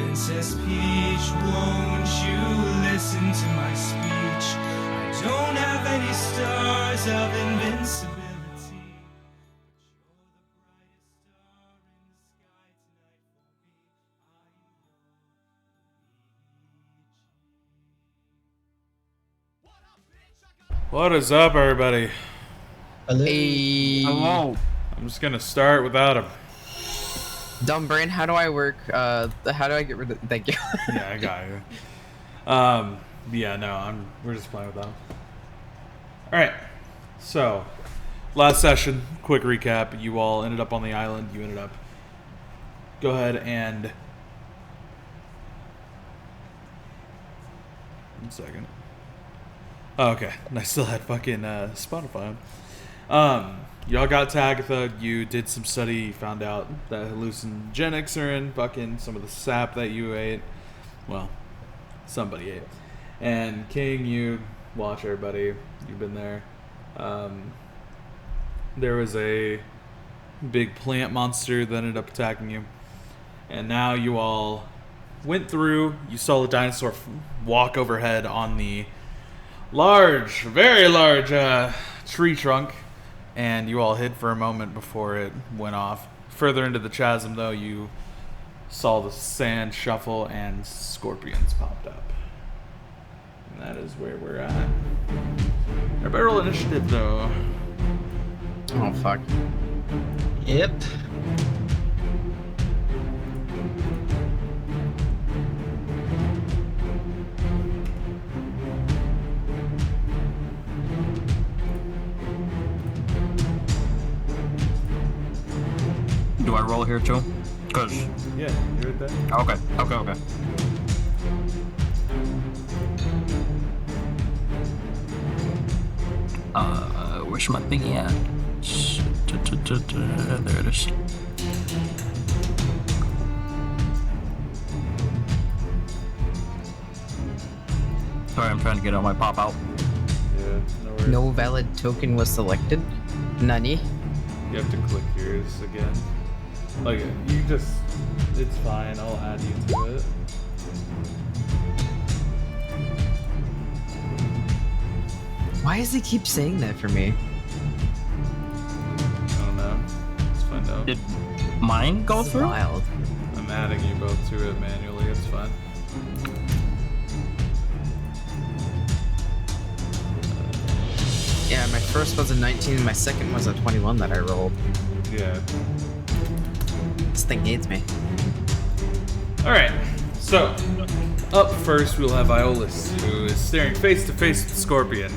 Princess Peach, won't you listen to my speech? I don't have any stars of invincibility. What is up, everybody? Hey. Hello. I'm just gonna start without him. Dumb brain, how do I work? How do I get rid of? Thank you. Yeah, I got you. Yeah, no, we're just playing with them. All right. So, last session, quick recap. You all ended up on the island. You ended up. Go ahead and. 1 second. Oh, okay. And I still had fucking Spotify. Y'all got to Agatha. You did some study. You found out that hallucinogenics are in fucking some of the sap that you ate. Well, somebody ate. And King, you watch everybody. You've been there. There was a big plant monster that ended up attacking you. And now you all went through. You saw the dinosaur walk overhead on the large, very large tree trunk, and you all hid for a moment before it went off. Further into the chasm, though, you saw the sand shuffle and scorpions popped up. And that is where we're at. Everybody roll initiative, though. Oh fuck. Yep. Do I roll here too? Cause Yeah, you're right there. okay. Where's my thingy at? There it is. Sorry, I'm trying to get on my pop out. Yeah, no worries. No valid token was selected. Nani? You have to click yours again. Like, you just... It's fine, I'll add you to it. Why does he keep saying that for me? I don't know. Let's find out. Did mine go This is through? wild. I'm adding you both to it manually, it's fine. Yeah, my first was a 19, my second was a 21 that I rolled. Yeah. This thing hates me. Alright, so, up first we'll have Iolus, who is staring face to face with the Scorpion.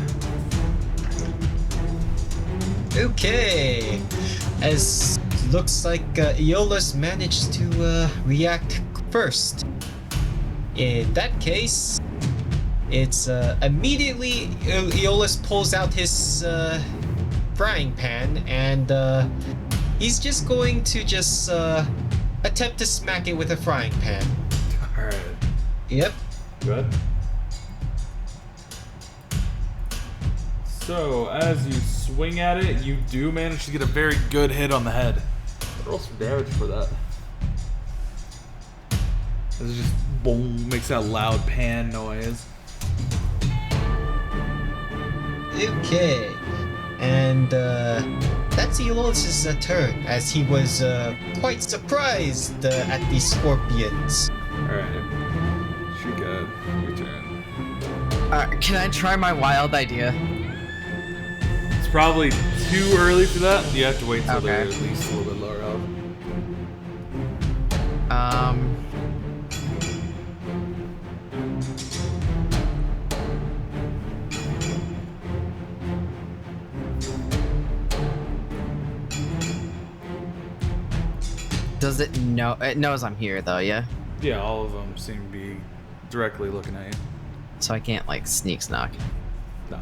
Okay, as looks like Aeolus managed to react first. In that case, it's immediately Aeolus pulls out his frying pan and he's just going to attempt to smack it with a frying pan. Alright, Yep. good. So, as you swing at it, you do manage to get a very good hit on the head. Roll some damage for that. As it just boom, makes that loud pan noise. Okay, and that's Aeolus's turn, as he was quite surprised at the scorpions. Alright. Shrika, your turn. Can I try my wild idea? It's probably too early for that. You have to wait till they're Okay. at least a little bit lower health. Does it know? It knows I'm here though, yeah? Yeah, all of them seem to be directly looking at you. So I can't like sneak snock. No.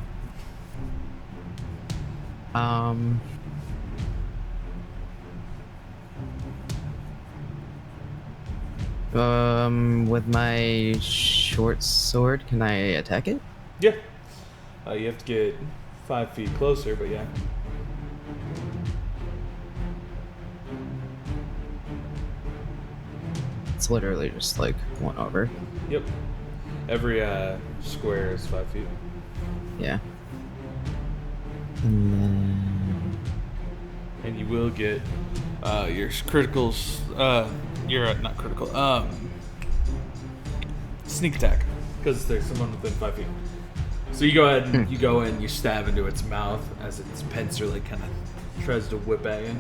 With my short sword, can I attack it? Yeah. You have to get 5 feet closer, but yeah. It's it's literally just like one over. Yep. Every square is 5 feet. Yeah. And then And you will get your criticals. Your not critical. Sneak attack, because there's someone within 5 feet. So you go ahead and you go in, you stab into its mouth as its pincer like kind of tries to whip at you.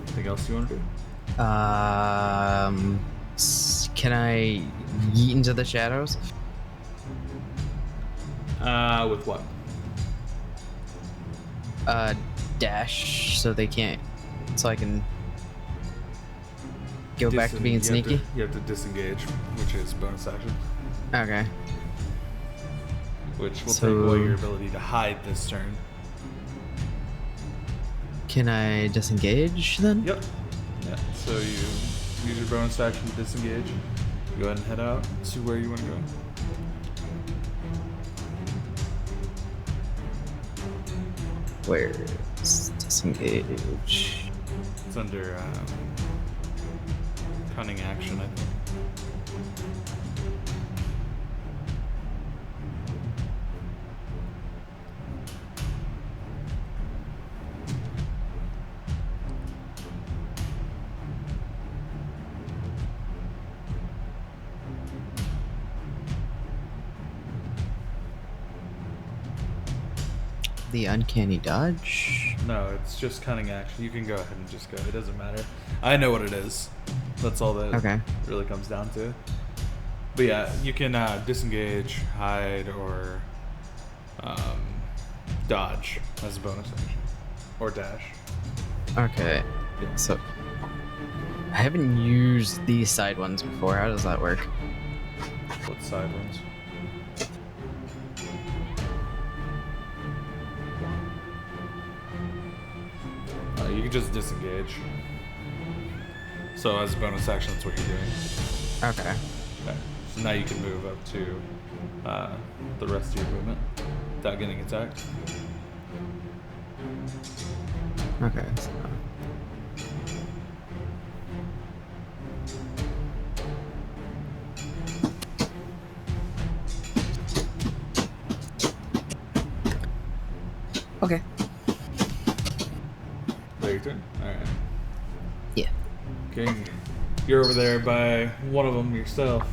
Anything else you want to do? Can I yeet into the shadows? With what? Dash so they can't, so I can go back to being sneaky. You have to disengage, which is bonus action, Okay. which will So- take away your ability to hide this turn. Can I disengage then? Yep. Yeah. So you use your bonus action to disengage. Go ahead and head out. See where you want to go. Where's disengage? It's under cunning action, I think. The uncanny dodge? No, it's just cunning action. You can go ahead and just go. It doesn't matter. I know what it is. That's all that Okay. really comes down to. But yeah, you can disengage, hide, or dodge as a bonus action. Or dash. Okay. So I haven't used these side ones before. How does that work? What side ones? You can just disengage. So as a bonus action, that's what you're doing. Okay. Okay. So now you can move up to the rest of your movement without getting attacked. Okay. So. Okay. There, your turn. All right. Yeah. Okay. You're over there by one of them yourself.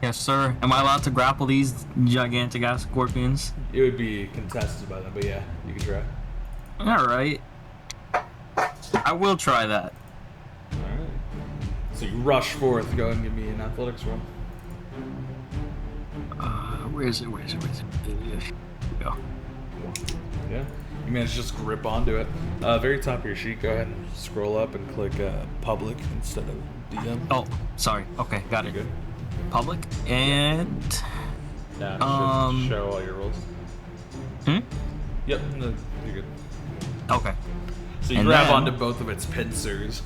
Yes, sir. Am I allowed to grapple these gigantic ass scorpions? It would be contested by them, but yeah, you can try. All right. I will try that. All right. So you rush forth. Go ahead and give me an athletics roll. Where is it? Where is it? Where is it? Here we go. Yeah. You manage to just grip onto it. Very top of your sheet. Go ahead and scroll up and click public instead of DM. Oh, sorry. Okay, got You're it. good. Public and Yeah. It should show all your rolls. Yep. No, you're good. Okay. So you And grab then- onto both of its pincers.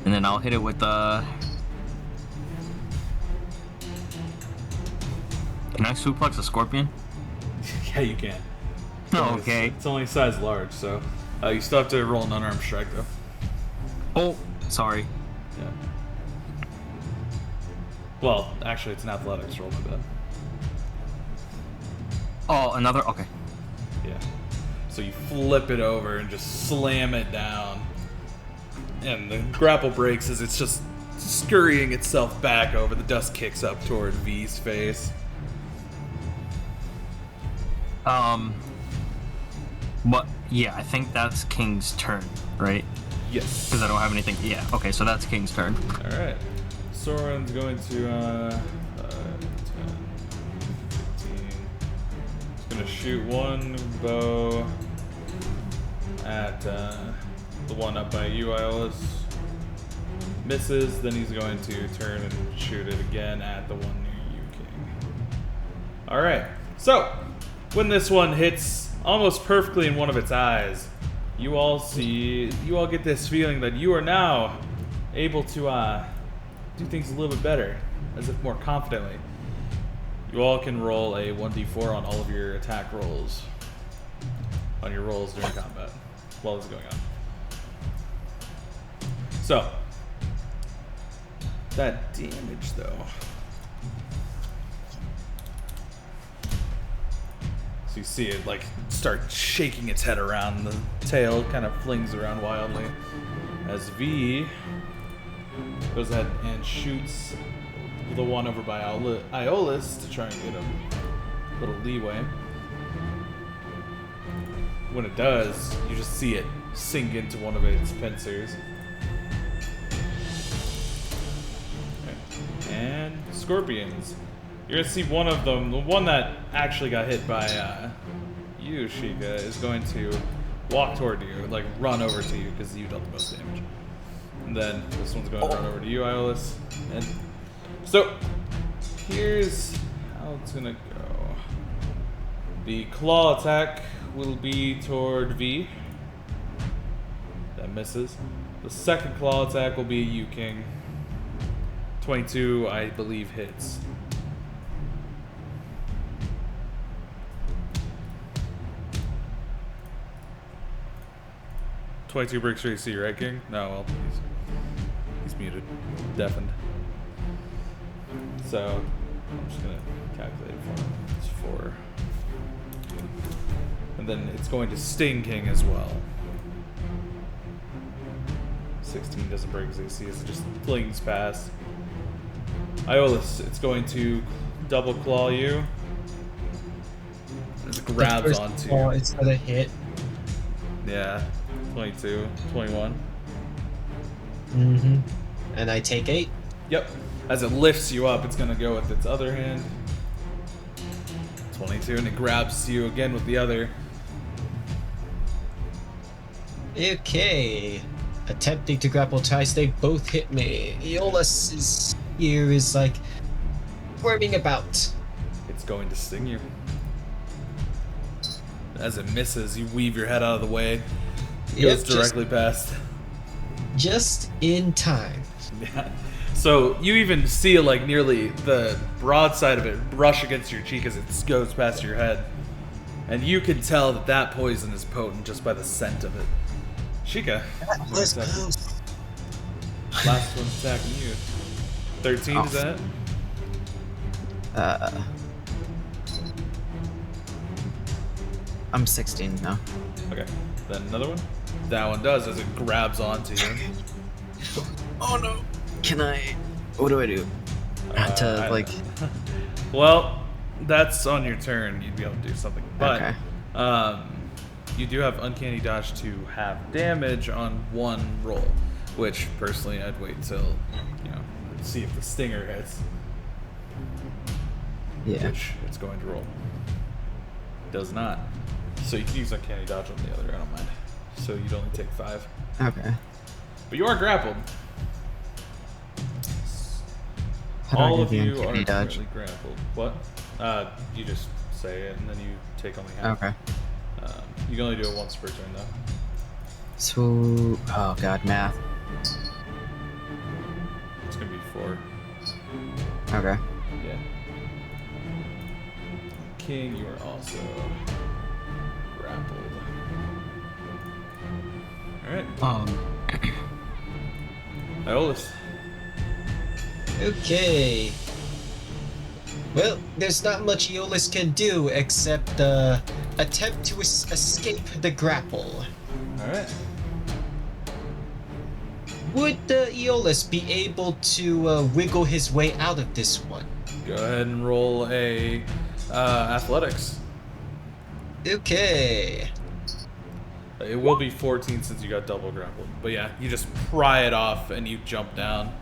And then I'll hit it with the. Can I suplex a scorpion? Yeah, you can. Oh, okay. It's only size large, so you still have to roll an unarmed strike though. Oh, sorry. Yeah. Well, actually, it's an athletics roll, my bad. Oh, another. Okay. Yeah. So you flip it over and just slam it down. And the grapple breaks as it's just scurrying itself back over. The dust kicks up toward V's face. But yeah, I think that's King's turn, right? Yes. Because I don't have anything. Yeah. Okay, so that's King's turn. Alright. Soren's going to 10, 15. He's going to shoot one bow at the one up by you, Iolaus. Misses, then he's going to turn and shoot it again at the one near you, King. Alright, so when this one hits almost perfectly in one of its eyes, you all get this feeling that you are now able to do things a little bit better, as if more confidently. You all can roll a 1d4 on all of your attack rolls. On your rolls during combat, while this is going on. So, that damage though. So you see it like start shaking its head around, the tail kind of flings around wildly as V goes ahead and shoots the one over by Iolus to try and get a little leeway. When it does, you just see it sink into one of its pincers. Okay. And scorpions. You're gonna see one of them, the one that actually got hit by you, Sheikah, is going to walk toward you, like run over to you because you dealt the most damage. And then this one's going to run over to you, Iolus. And so here's how it's gonna go. The claw attack will be toward V. That misses. The second claw attack will be you, King. 22, I believe, hits. .22 breaks your AC, right, King? No, well, he's muted, deafened. So I'm just gonna calculate it for him. It's 4. And then it's going to sting King as well. 16 doesn't break his AC as it just flings past. Iolus, it's going to double claw you. As it grabs onto you. Oh, it's gonna hit. Yeah, 22, 21. Mm-hmm. And I take 8. Yep. As it lifts you up, it's gonna go with its other hand. 22, and it grabs you again with the other. Okay. Attempting to grapple twice, they both hit me. Aeolus's ear is like worming about. It's going to sting you. As it misses, you weave your head out of the way. It goes directly past. Just in time. Yeah. So you even see like nearly the broadside of it brush against your cheek as it goes past your head. And you can tell that that poison is potent just by the scent of it. Sheikah. Let's go. Last one's attacking you. 13, is that? I'm 16 now. Okay. Then another one. That one does as it grabs onto you. Oh no! Can I? What do I do? To like? Well, that's on your turn. You'd be able to do something. But Okay. You do have uncanny dodge to have damage on one roll, which personally I'd wait till see if the stinger hits. Yeah. Which it's going to roll. Does not. So you can use uncanny dodge on the other. I don't mind. So you'd only take 5. Okay. But you are grappled. How do All I of do the you are uncanny dodge? currently grappled. What? You just say it and then you take only half. Okay. You can only do it once per turn though. So, oh god, math. It's gonna be 4. Okay. Yeah. King, you are also grappled. Alright. Iolus. Okay. Well, there's not much Aeolus can do except attempt to escape the grapple. Alright. Would Aeolus be able to wiggle his way out of this one? Go ahead and roll a athletics. Okay. It will be 14 since you got double grappled. But yeah, you just pry it off and you jump down.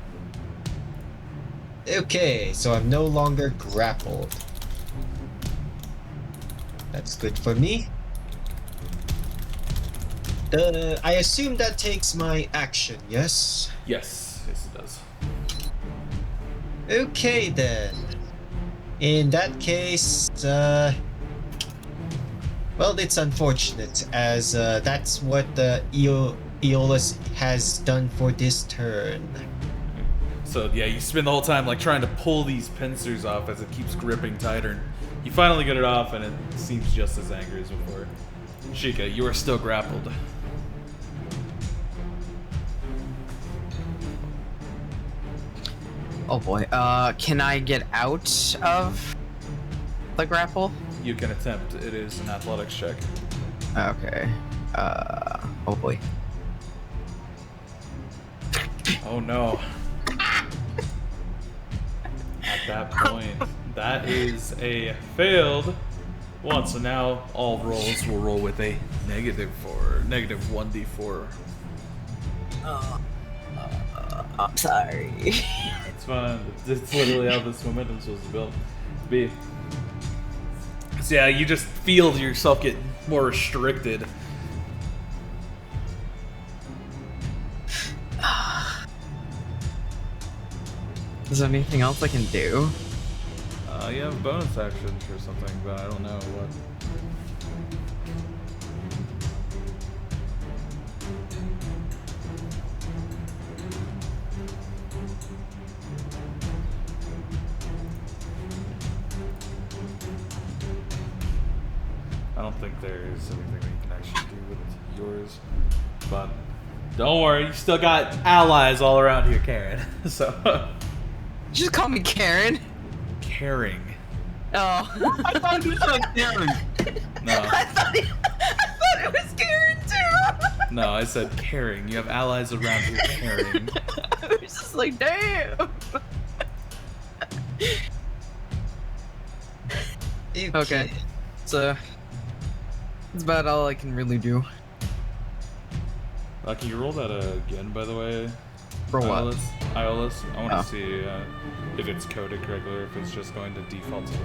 Okay, so I'm no longer grappled. That's good for me. I assume that takes my action, yes? Yes, it does. Okay then. In that case, well, it's unfortunate, as that's what Aeolus has done for this turn. So yeah, you spend the whole time like trying to pull these pincers off as it keeps gripping tighter. And you finally get it off, and it seems just as angry as before. Sheikah, you are still grappled. Oh boy. Can I get out of the grapple? You can attempt. It is an athletics check. Okay. Oh boy. Oh no. At that point, that is a failed one. So now all rolls will roll with a negative 1d4. I'm sorry. It's fine. It's literally how this momentum's supposed to build. Be. So yeah, you just feel yourself get more restricted. Is there anything else I can do? You have bonus actions or something, but I don't know what. I don't think there's anything that you can actually do with yours, but don't worry, you still got allies all around here, Karen. So Just call me Karen. caring. Oh. I thought you said Karen. No, I thought it was Karen too. no, I said caring. You have allies around here caring. I was just like, damn. Okay. So that's about all I can really do. Can you roll that again, by the way? For what? Iolus? I want to Oh. see if it's coded correctly or if it's just going to default to the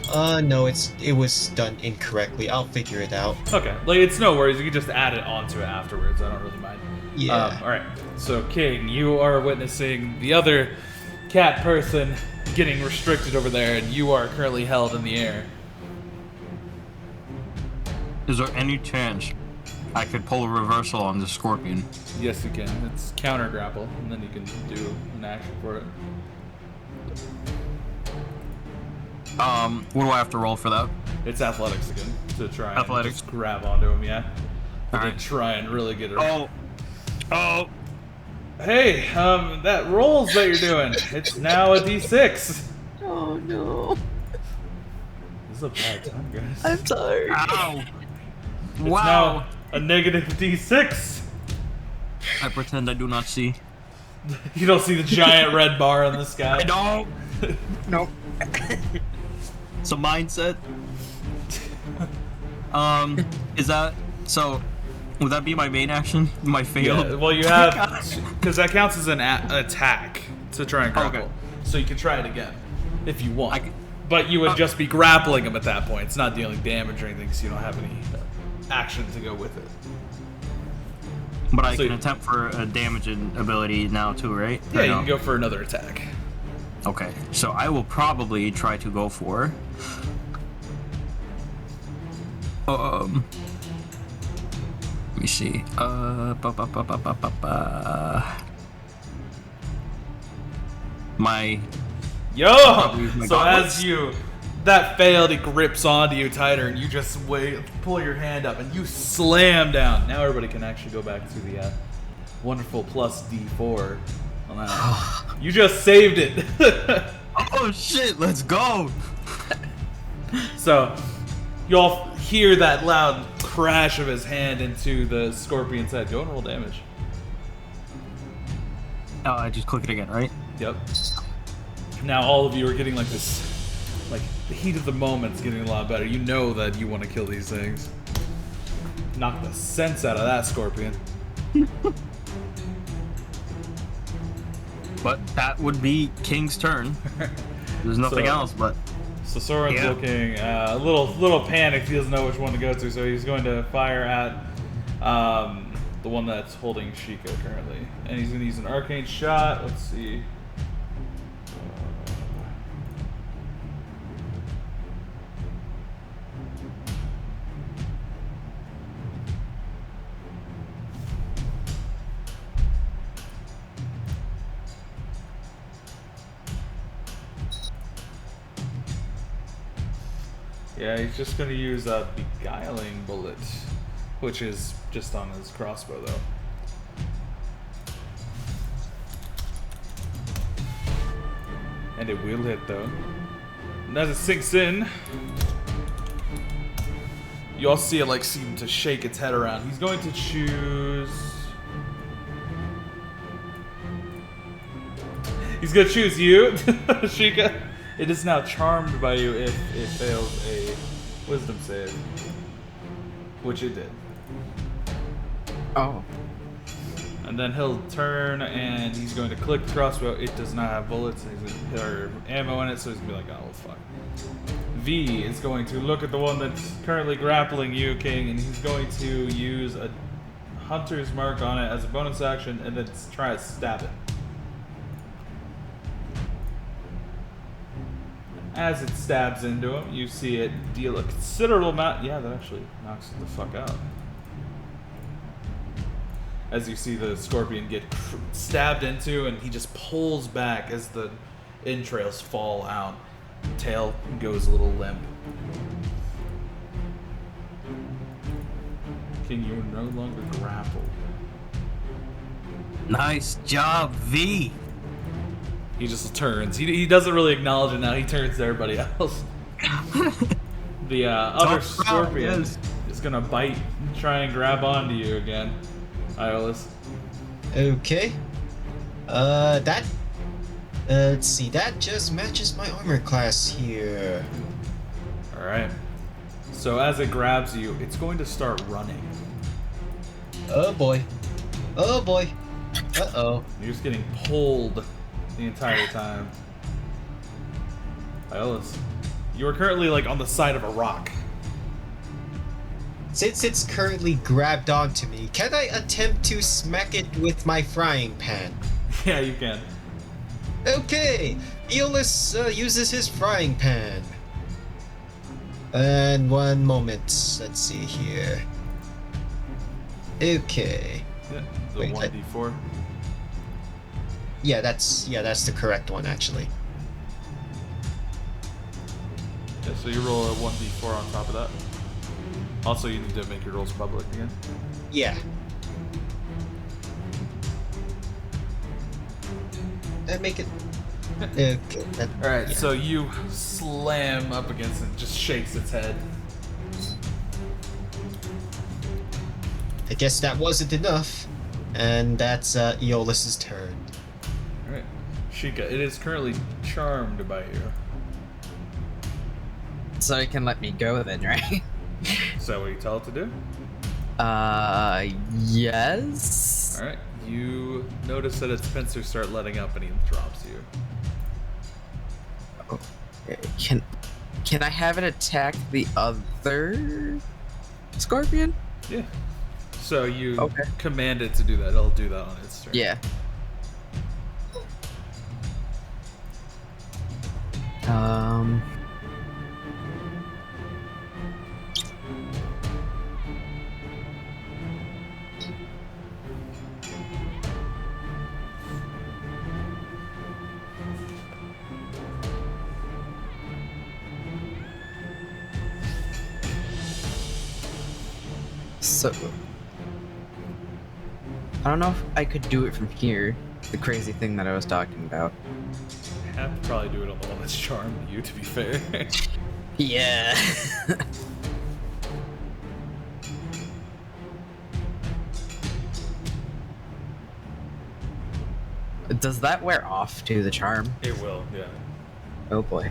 1. No, it was done incorrectly. I'll figure it out. Okay, like it's no worries. You can just add it onto it afterwards. I don't really mind. Yeah. All right. So King, you are witnessing the other cat person getting restricted over there, and you are currently held in the air. Is there any chance I could pull a reversal on the scorpion? Yes, you can. It's counter grapple, and then you can do an action for it. What do I have to roll for that? It's athletics again to try and Athletics. just grab onto him. Yeah. To Alright. try and really get it. Oh, Hey, that rolls that you're doing, it's now a d6. Oh no. This is a bad time, guys. I'm sorry. ow! It's Wow! now a negative d6. I pretend I do not see. You don't see the giant red bar in the sky. I don't. Nope. It's a mindset. Is that so? Would that be my main action? My failed? Yeah, well, you have because that counts as an attack to try and grapple. Okay. So you can try it again if you want. I can- But you would just be grappling him at that point. It's not dealing damage or anything, so you don't have any action to go with it. But I So- can attempt for a damaging ability now too, right? Yeah, Or you no? can go for another attack. Okay, so I will probably try to go for. Let me see. My Yo! my So gauntlets. as that failed, he grips onto you tighter, and you just pull your hand up, and you slam down. Now everybody can actually go back to the wonderful plus D4 on that. You just saved it. oh shit! Let's go. So you all hear that loud crash of his hand into the scorpion's head. Go and roll damage. Oh, I just click it again, right? Yep. Now all of you are getting like this, like the heat of the moment's getting a lot better. You know that you want to kill these things. Knock the sense out of that scorpion. But that would be King's turn. There's nothing So- else, but So Soren's Yeah. looking a little panicked. He doesn't know which one to go to, so he's going to fire at the one that's holding Sheikah currently, and he's going to use an arcane shot. Let's see. Yeah, he's just gonna use a beguiling bullet, which is just on his crossbow though. And it will hit though. And as it sinks in, you all see it like seem to shake its head around. He's going to choose. He's gonna choose you, Sheikah. It is now charmed by you if it fails a wisdom save, which it did. Oh. And then he'll turn and he's going to click the crossbow. It does not have bullets or ammo in it, so he's gonna be like, oh fuck. V is going to look at the one that's currently grappling you, King, and he's going to use a hunter's mark on it as a bonus action and then try to stab it. As it stabs into him, you see it deal a considerable amount. Yeah, that actually knocks it the fuck out. As you see the scorpion get stabbed into, and he just pulls back as the entrails fall out. Tail goes a little limp. King, you are no longer grappled. Nice job, V. He just turns. He doesn't really acknowledge it now. He turns to everybody else. The other scorpion is gonna bite and try and grab onto you again, Iolus. Okay. Let's see, that just matches my armor class here. Alright. So as it grabs you, it's going to start running. Oh boy. Oh boy. Uh-oh. You're just getting pulled the entire time. Iolus, you are currently like on the side of a rock. Since it's currently grabbed onto me, can I attempt to smack it with my frying pan? Yeah, you can. Okay, Aeolus uses his frying pan. And one moment, let's see here. Okay. Yeah, the Wait, 1d4. Yeah, that's the correct one actually. Yeah, so you roll a 1d4 on top of that. Also, you need to make your rolls public again. Yeah. That make it. Okay. Alright, yeah. so you slam up against it, just shakes its head. I guess that wasn't enough, and that's Aeolus's turn. Alright. Sheikah, it is currently charmed by you. So you can let me go then, right? Is that what you tell it to do? Yes. Alright. You notice that its pincers start letting up and he drops you. Can I have it attack the other scorpion? Yeah. So you Okay. command it to do that. It'll do that on its turn. Yeah. Um. So, I don't know if I could do it from here. The crazy thing that I was talking about. You have to probably do it on the one that's charmed you, to be fair. Yeah. Does that wear off to the charm? It will, yeah. Oh boy.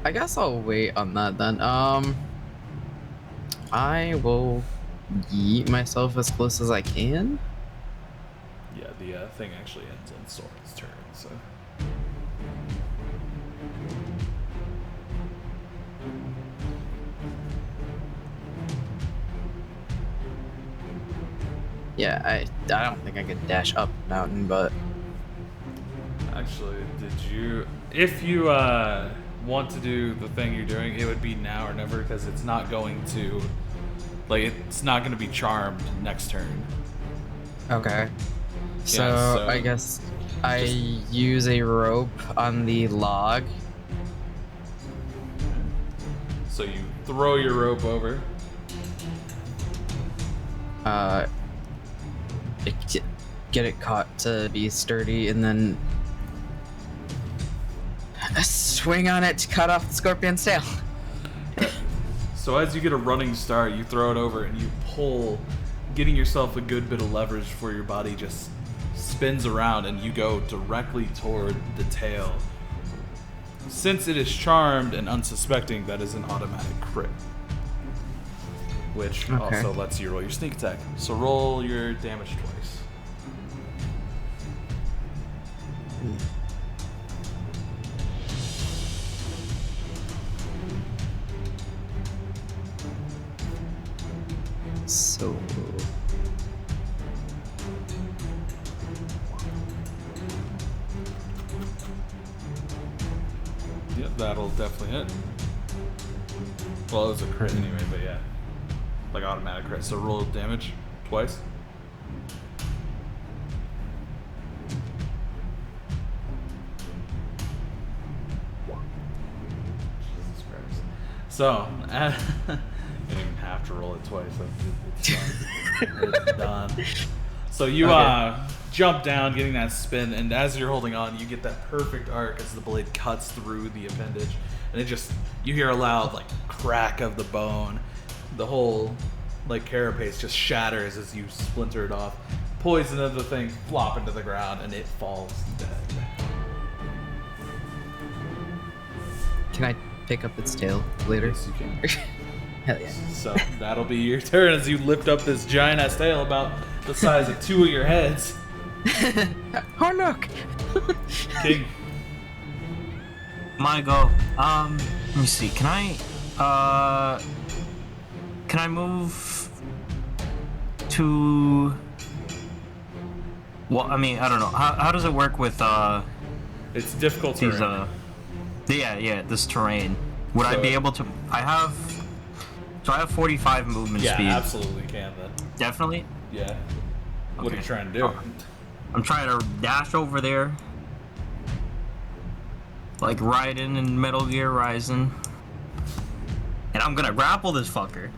I guess I'll wait on that then. I will yeet myself as close as I can. Yeah, the thing actually ends on Thorns' turn, so. Yeah, I don't think I could dash up the mountain, but Actually, did you... If you want to do the thing you're doing, it would be now or never, because it's not going to... Like, it's not going to be charmed next turn. okay. So, Yeah, so- I guess I use a rope on the log. So you throw your rope over. Get it caught to be sturdy, and then swing on it to cut off the scorpion's tail. So as you get a running start, you throw it over and you pull, getting yourself a good bit of leverage before your body just spins around and you go directly toward the tail. Since it is charmed and unsuspecting, that is an automatic crit. Which also lets you roll your sneak attack. So roll your damage twice. So Yep, that'll definitely hit. Well, it was a crit anyway, but yeah. Like automatic crit. So roll damage twice. Jesus Christ. So, you don't even have to roll it twice. It's done. It's done. So you jump down, getting that spin, and as you're holding on, you get that perfect arc as the blade cuts through the appendage, and it just, you hear a loud like crack of the bone. The whole like carapace just shatters as you splinter it off. Poison of the thing flop into the ground, and it falls dead. can I pick up its tail later? Yes, you can. Hell yeah. So that'll be your turn as you lift up this giant ass tail about the size of two of your heads. Harnock! King. My go. Let me see. Can I move to? Well, I mean, I don't know. How does it work with It's difficult these terrain. this terrain? Would I So- be able to? I have 45 movement Yeah, speed. absolutely can then. Definitely. Yeah. What are Okay. you trying to do? I'm trying to dash over there, like Raiden in Metal Gear Rising, and I'm gonna grapple this fucker.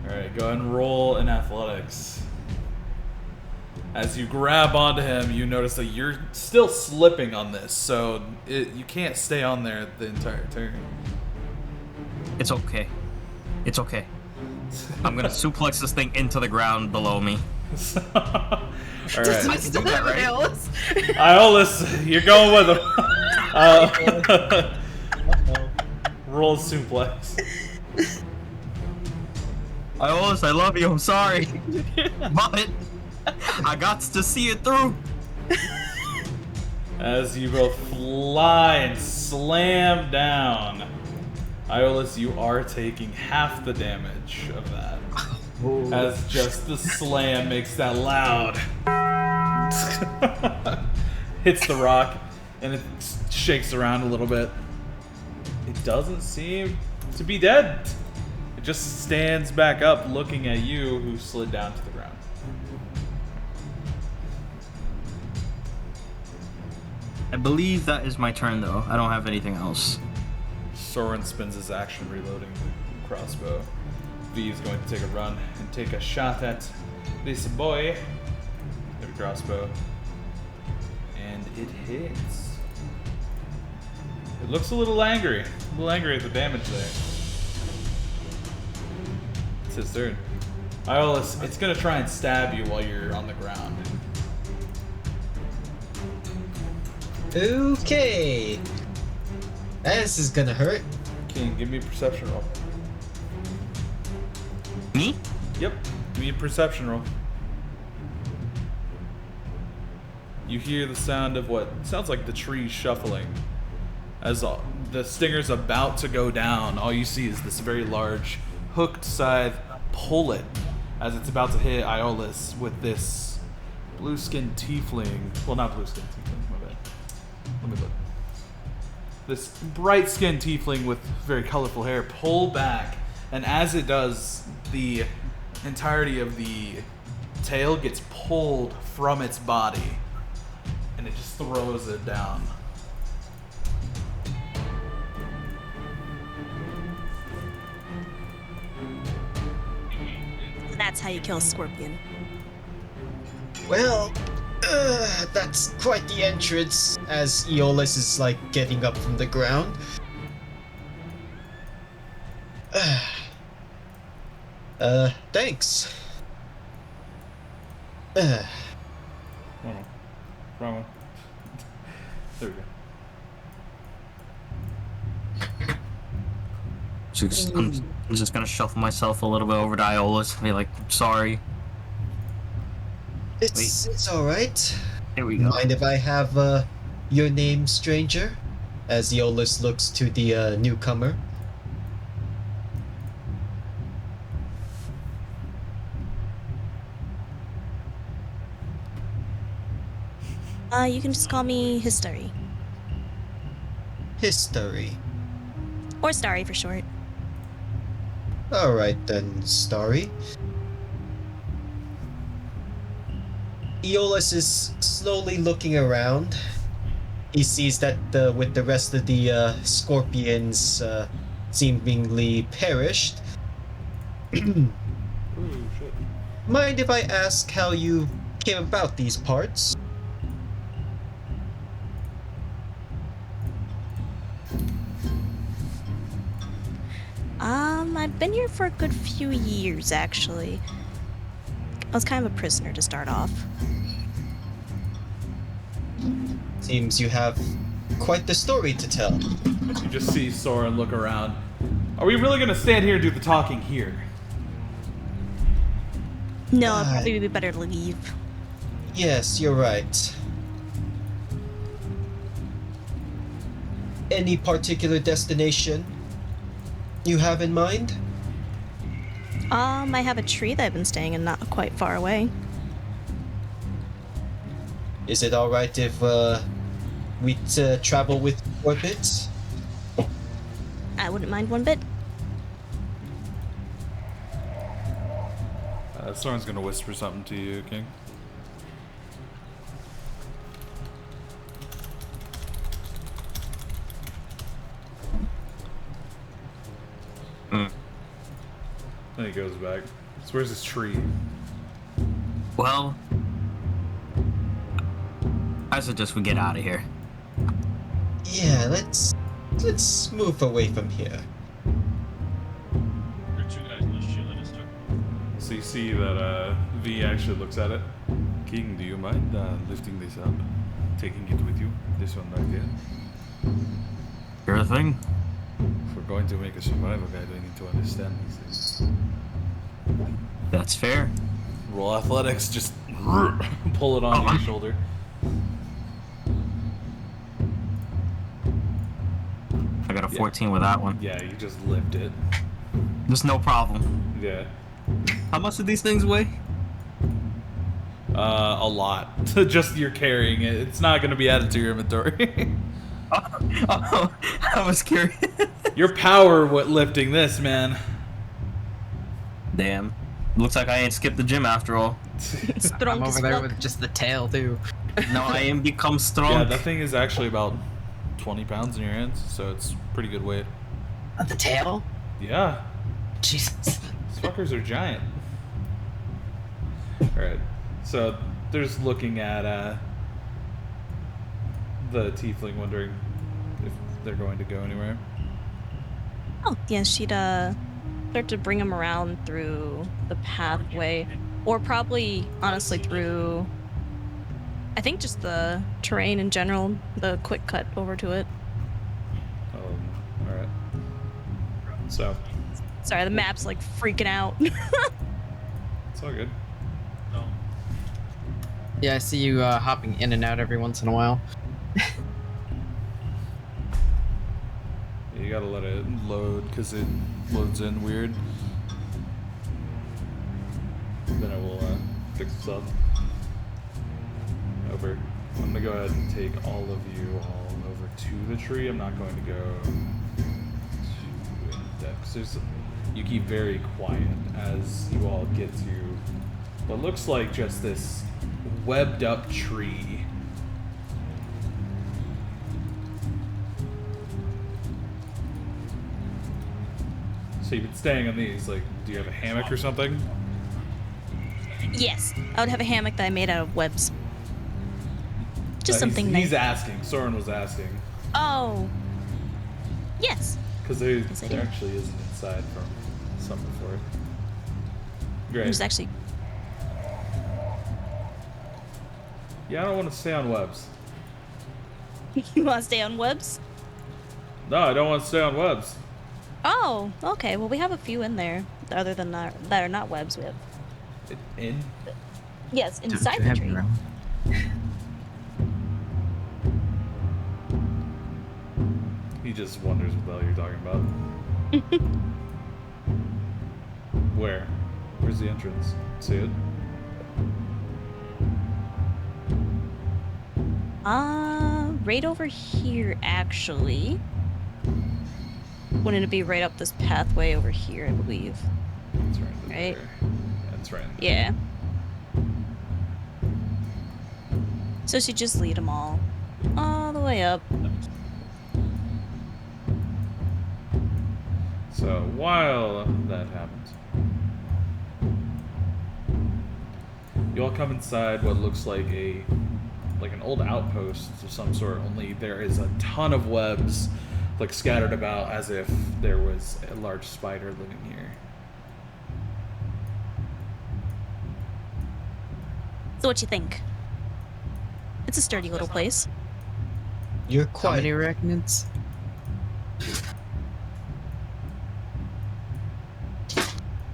Alright, go ahead and roll in athletics. As you grab onto him, you notice that you're still slipping on this, so you can't stay on there the entire turn. It's okay. It's okay. I'm gonna suplex this thing into the ground below me. Alright. I can do that, right? Iolus, you're going with him. Roll suplex. I love you. I'm sorry, but I got to see it through. As you both fly and slam down. Iolus, you are taking half the damage of that. As just the slam makes that loud. Hits the rock and it shakes around a little bit. It doesn't seem to be dead. It just stands back up looking at you who slid down to the ground. I believe that is my turn, though. I don't have anything else. Soren spends his action reloading the crossbow. V is going to take a run and take a shot at this boy. The crossbow. And it hits. It looks a little angry. A little angry at the damage there. It's his turn. Iolus, it's going to try and stab you while you're on the ground. Okay. This is gonna hurt. King, give me a perception roll. Me? Yep, give me a perception roll. You hear the sound of what sounds like the trees shuffling. As the stinger's about to go down, all you see is this very large hooked scythe pull it as it's about to hit Iolus with this blue-skinned tiefling. Well, not blue-skinned tiefling, my bad. Let me look. This bright-skinned tiefling with very colorful hair pull back, and as it does, the entirety of the tail gets pulled from its body, and and it just throws it down. That's how you kill a scorpion. Well, that's quite the entrance as Aeolus is like getting up from the ground. Thanks. Wrong one. There we go. I'm just gonna shuffle myself a little bit over to Iola's and be like, sorry. It's alright. Here we go. Mind if I have your name, stranger? As Aeolus looks to the newcomer. You can just call me History. History. Or Starry for short. Alright then, Starry. Aeolus is slowly looking around. He sees that with the rest of the scorpions seemingly perished. Ooh, shit. Mind if I ask how you came about these parts? I've been here for a good few years, actually. I was kind of a prisoner to start off. Seems you have quite the story to tell. You just see Soren look around. Are we really gonna stand here and do the talking here? No, it'd probably be better to leave. Yes, you're right. Any particular destination you have in mind? I have a tree that I've been staying in not quite far away. Is it alright if we travel with orbit? I wouldn't mind one bit. Soren's gonna whisper something to you, King. Then he goes back. So where's this tree? Well, I suggest we get out of here. Yeah, let's move away from here. So you see that V actually looks at it. King, do you mind lifting this up? Taking it with you? This one right here? Sure thing. If we're going to make a survival guide, we need to understand these things. That's fair. Roll athletics, just pull it on your shoulder. I got a 14 with that one. Yeah, you just lift it. There's no problem. Yeah. How much do these things weigh? A lot. Just you're carrying it. It's not going to be added to your inventory. Oh, I was curious. Your power lifting this, man. Damn. Looks like I ain't skipped the gym after all. Strong I'm as over there fuck. with just the tail too. Now I am become strong. Yeah, that thing is actually about 20 pounds in your hands, so it's pretty good weight. The tail? Yeah. Jesus. These fuckers are giant. Alright, so there's looking at the tiefling, wondering if they're going to go anywhere. Oh, yeah, she'd start to bring him around through the pathway, or probably, honestly, through, I think just the terrain in general, the quick cut over to it. Alright. So, Sorry, the map's like freaking out. it's all good. Yeah, I see you hopping in and out every once in a while. You gotta let it load, because it loads in weird. Then it will fix itself. Over. I'm gonna go ahead and take all of you all over to the tree. I'm not going to go to in-depth. You keep very quiet as you all get to what looks like just this webbed up tree So you've been staying on these. Like, do you have a hammock or something? Yes, I would have a hammock that I made out of webs. Just something nice. He's asking. Soren was asking. Oh. Yes. Because there Yes, I do. actually is an inside from some before. Great. There's actually. Yeah, I don't want to stay on webs. You want to stay on webs? No, I don't want to stay on webs. Oh, okay. Well, we have a few in there. Other than that are not webs. We have. In? Yes, Don't inside you the have tree. your own? He just wonders what the hell you're talking about. Where? Where's the entrance? See it? Right over here, actually. Wouldn't it be right up this pathway over here, I believe? It's right in Right. there. That's right. Yeah. So she just lead them all the way up. So while that happens, you all come inside what looks like an old outpost of some sort. Only there is a ton of webs, like scattered about, as if there was a large spider living here. So what you think? It's a sturdy little place. You're How many quite. arachnids?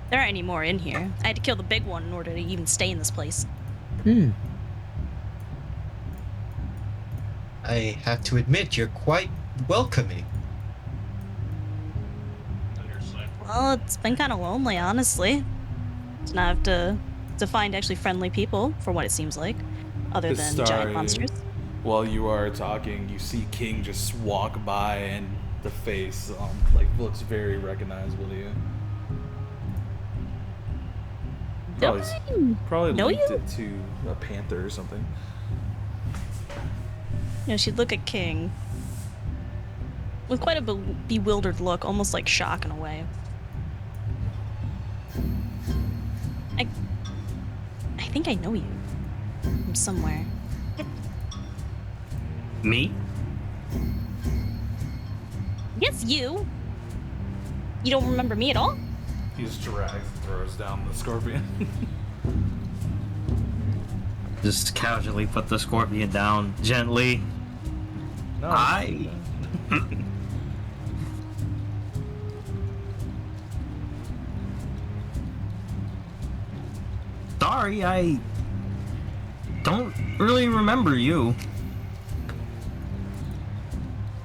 There aren't any more in here. I had to kill the big one in order to even stay in this place. Hmm. I have to admit, you're quite welcoming. Well, it's been kind of lonely, honestly. To not have to find actually friendly people, for what it seems like, other than giant Histari, monsters. While you are talking, you see King just walk by, and the face looks very recognizable to you. Don't Probably know linked you? it to a panther or something. You know, she'd look at King with quite a bewildered look, almost like shock in a way. I think I know you from somewhere. Me? Yes, you. You don't remember me at all? He just drags and throws down the scorpion. Just casually put the scorpion down gently. No, I- Sorry, I don't really remember you.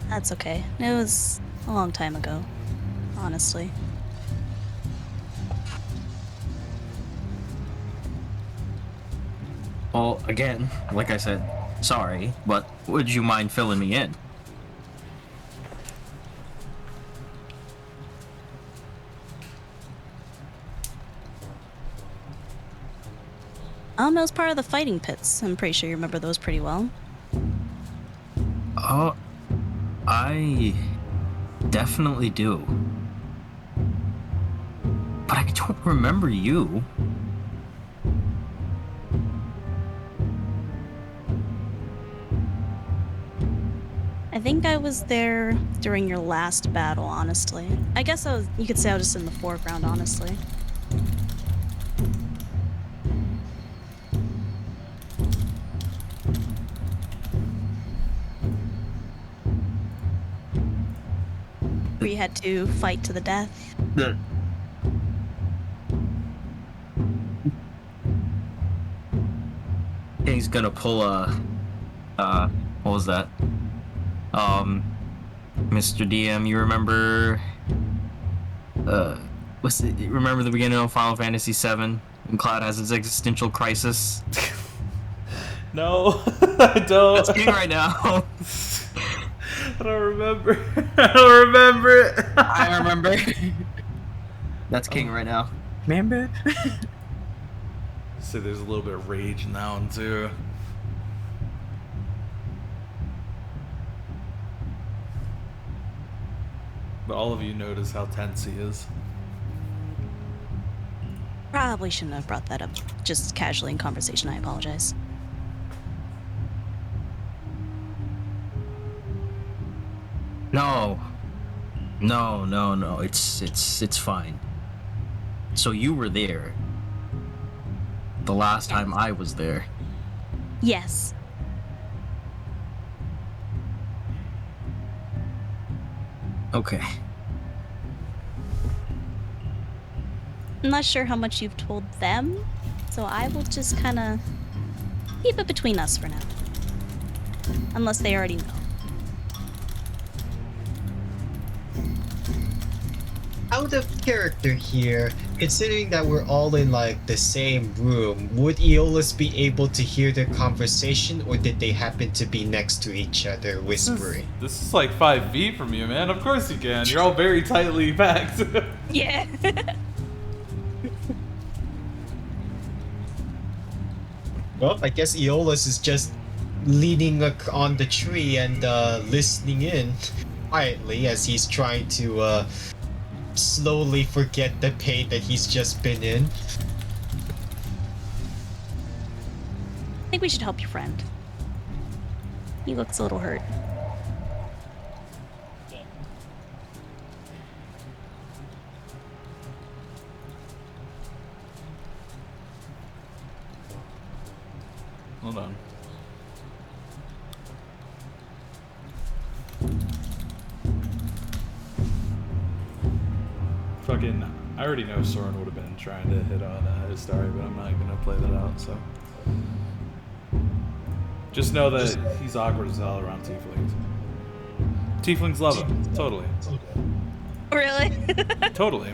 That's okay. It was a long time ago, honestly. Well, again, like I said, sorry, but would you mind filling me in? It was part of the fighting pits. I'm pretty sure you remember those pretty well. Oh, I definitely do. But I don't remember you. I think I was there during your last battle, honestly. I guess you could say I was just in the foreground, honestly. We had to fight to the death. He's gonna pull a, what was that? Mr. DM, you remember, remember the beginning of Final Fantasy VII when Cloud has his existential crisis? No, I don't. That's King right now. I don't remember. I don't remember it. I remember. That's King right now. Remember? So there's a little bit of rage in that one too. But all of you notice how tense he is. probably shouldn't have brought that up just casually in conversation. I apologize. No. No. It's fine. So you were there the last time I was there. Yes. Okay. I'm not sure how much you've told them, so I will just kind of keep it between us for now. Unless they already know. Out of character here, considering that we're all in like the same room, would Aeolus be able to hear their conversation, or did they happen to be next to each other whispering? This is like 5 feet from you, man. Of course you can. You're all very tightly packed. Yeah. Well, I guess Aeolus is just leaning on the tree and listening in quietly as he's trying to slowly forget the pain that he's just been in. I think we should help your friend. He looks a little hurt. Hold on. Fucking, I already know Soren would have been trying to hit on his story, but I'm not gonna play that out, so. Just know that he's awkward as hell around tieflings. Tieflings love him, totally. Really? Totally.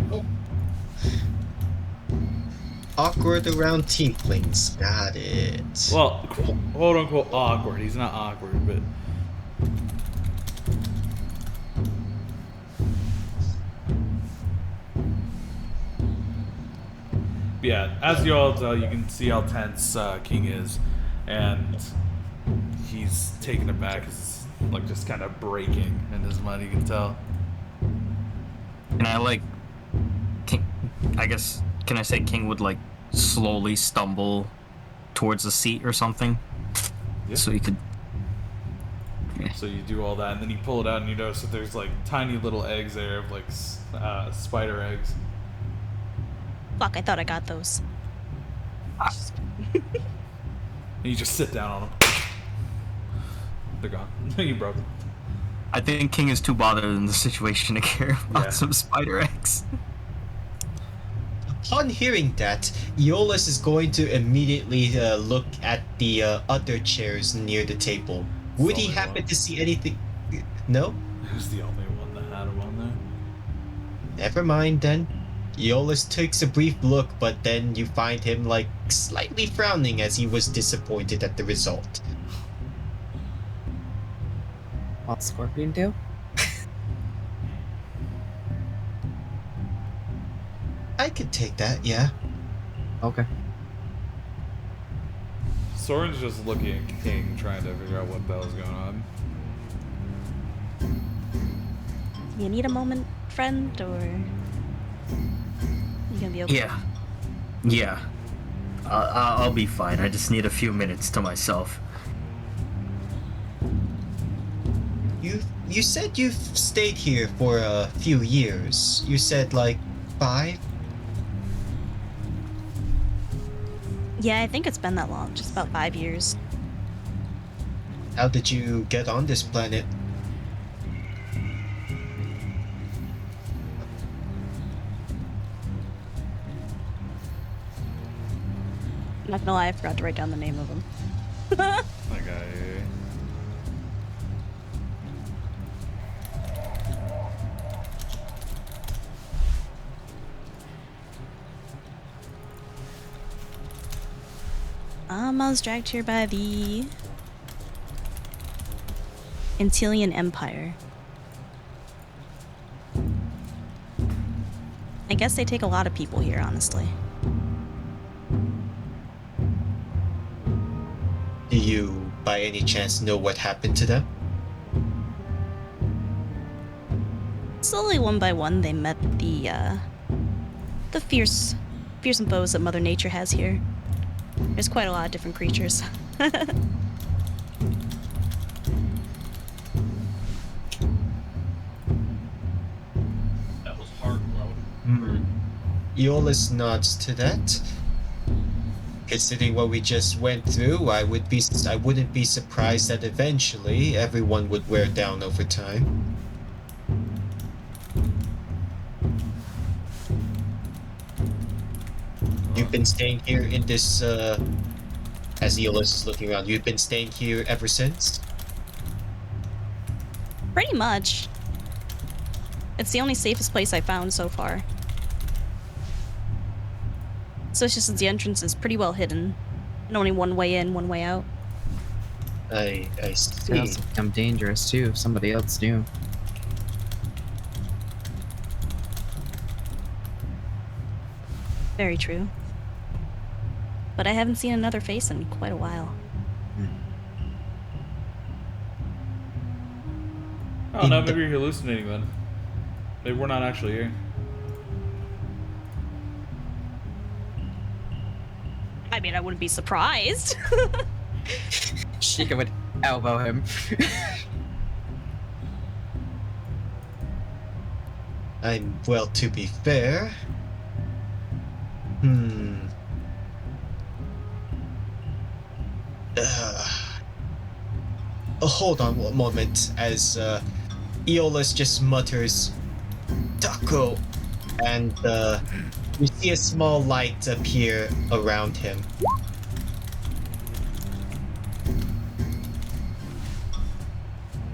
Awkward around tieflings, got it. Well, quote unquote awkward. He's not awkward, but. Yeah, as you all tell, you can see how tense King is, and he's taken aback. He's like just kind of breaking in his mind. You can tell. And I guess, can I say King would like slowly stumble towards the seat or something? Yeah. So he could. Yeah. So you do all that, and then you pull it out, and you notice that there's like tiny little eggs there of like spider eggs. Fuck, I thought I got those. And you just sit down on them. They're gone. You broke them. I think King is too bothered in the situation to care about Yeah. some spider eggs. Upon hearing that, Aeolus is going to immediately look at the other chairs near the table. Would he Only happen one. to see anything? No? Who's the only one that had one there? Never mind then. Aeolus takes a brief look, but then you find him like slightly frowning as he was disappointed at the result. What Scorpion do? I could take that, yeah. Okay. Soren's just looking at King, trying to figure out what the hell's going on. You need a moment, friend, or you gonna be okay? Yeah. I'll be fine. I just need a few minutes to myself. You said you've stayed here for a few years. You said like 5? Yeah, I think it's been that long. Just about 5 years. How did you get on this planet? I'm not gonna lie, I forgot to write down the name of him. That guy. I was dragged here by the Antillean Empire. I guess they take a lot of people here, honestly. Do you, by any chance, know what happened to them? Slowly, one by one, they met the fierce fearsome foes that Mother Nature has here. There's quite a lot of different creatures. That was hard, bro. Aeolus nods to that. Considering what we just went through, I wouldn't be surprised that eventually everyone would wear down over time. You've been staying here in this, as Aeolus is looking around, you've been staying here ever since? Pretty much. It's the only safest place I found so far. Especially since the entrance is pretty well hidden. And only one way in, one way out. I It see. also become dangerous too if somebody else knew. Very true. But I haven't seen another face in quite a while. Oh no, maybe you're hallucinating then. Maybe we're not actually here. I mean, I wouldn't be surprised. Sheikah would elbow him. Well, to be fair. Hold on one moment as Aeolus just mutters, "Taco," and you see a small light appear around him.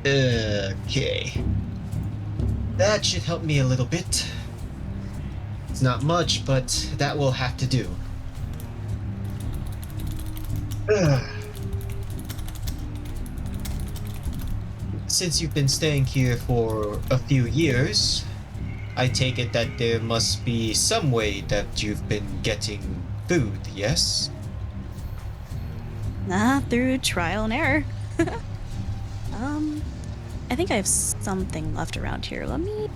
Okay. That should help me a little bit. It's not much, but that will have to do. Since you've been staying here for a few years, I take it that there must be some way that you've been getting food, yes? Through trial and error. I think I have something left around here. Let me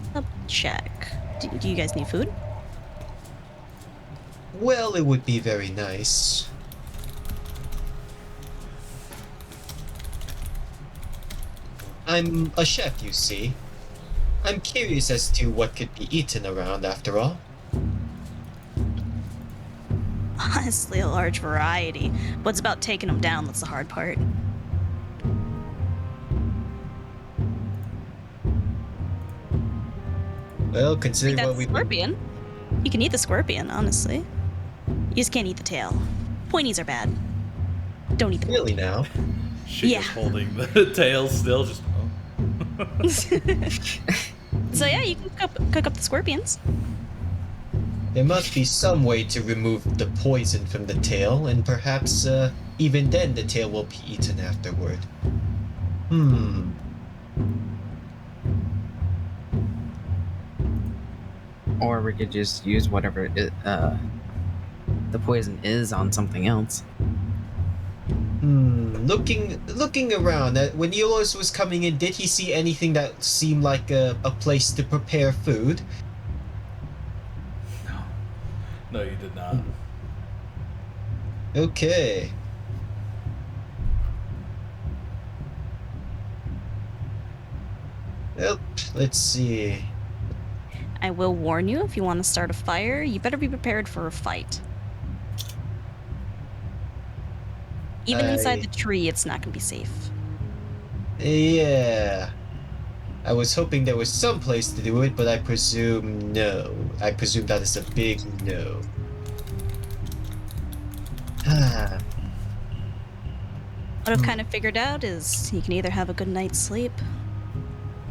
check. Do you guys need food? Well, it would be very nice. I'm a chef, you see. I'm curious as to what could be eaten around, after all. Honestly, a large variety. But it's about taking them down that's the hard part. Well, considering That's what we've been... scorpion. You can eat the scorpion, honestly. You just can't eat the tail. Pointies are bad. Don't eat the Really now? She's Yeah. holding the tail still, just. So yeah, you can cook up the scorpions. There must be some way to remove the poison from the tail, and perhaps, even then the tail will be eaten afterward. Or we could just use whatever the poison is on something else. Looking around, when Aeolus was coming in, did he see anything that seemed like a place to prepare food? No, you did not. Okay. Well, let's see. I will warn you, if you want to start a fire, you better be prepared for a fight. Even inside the tree, it's not going to be safe. Yeah. I was hoping there was some place to do it, but I presume no. I presume that is a big no. What I've kind of figured out is you can either have a good night's sleep,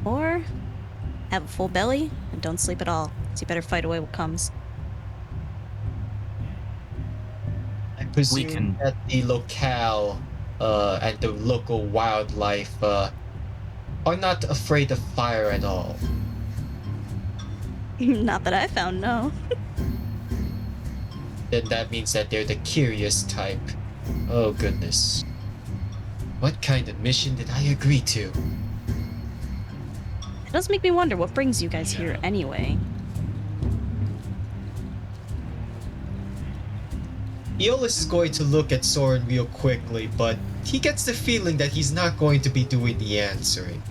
or have a full belly and don't sleep at all. So you better fight away what comes. I presume can- that the locale and the local wildlife are not afraid of fire at all. Not that I found, no. Then that means that they're the curious type. Oh goodness. What kind of mission did I agree to? It does make me wonder what brings you guys here anyway. Aeolus is going to look at Soren real quickly, but he gets the feeling that he's not going to be doing the answering.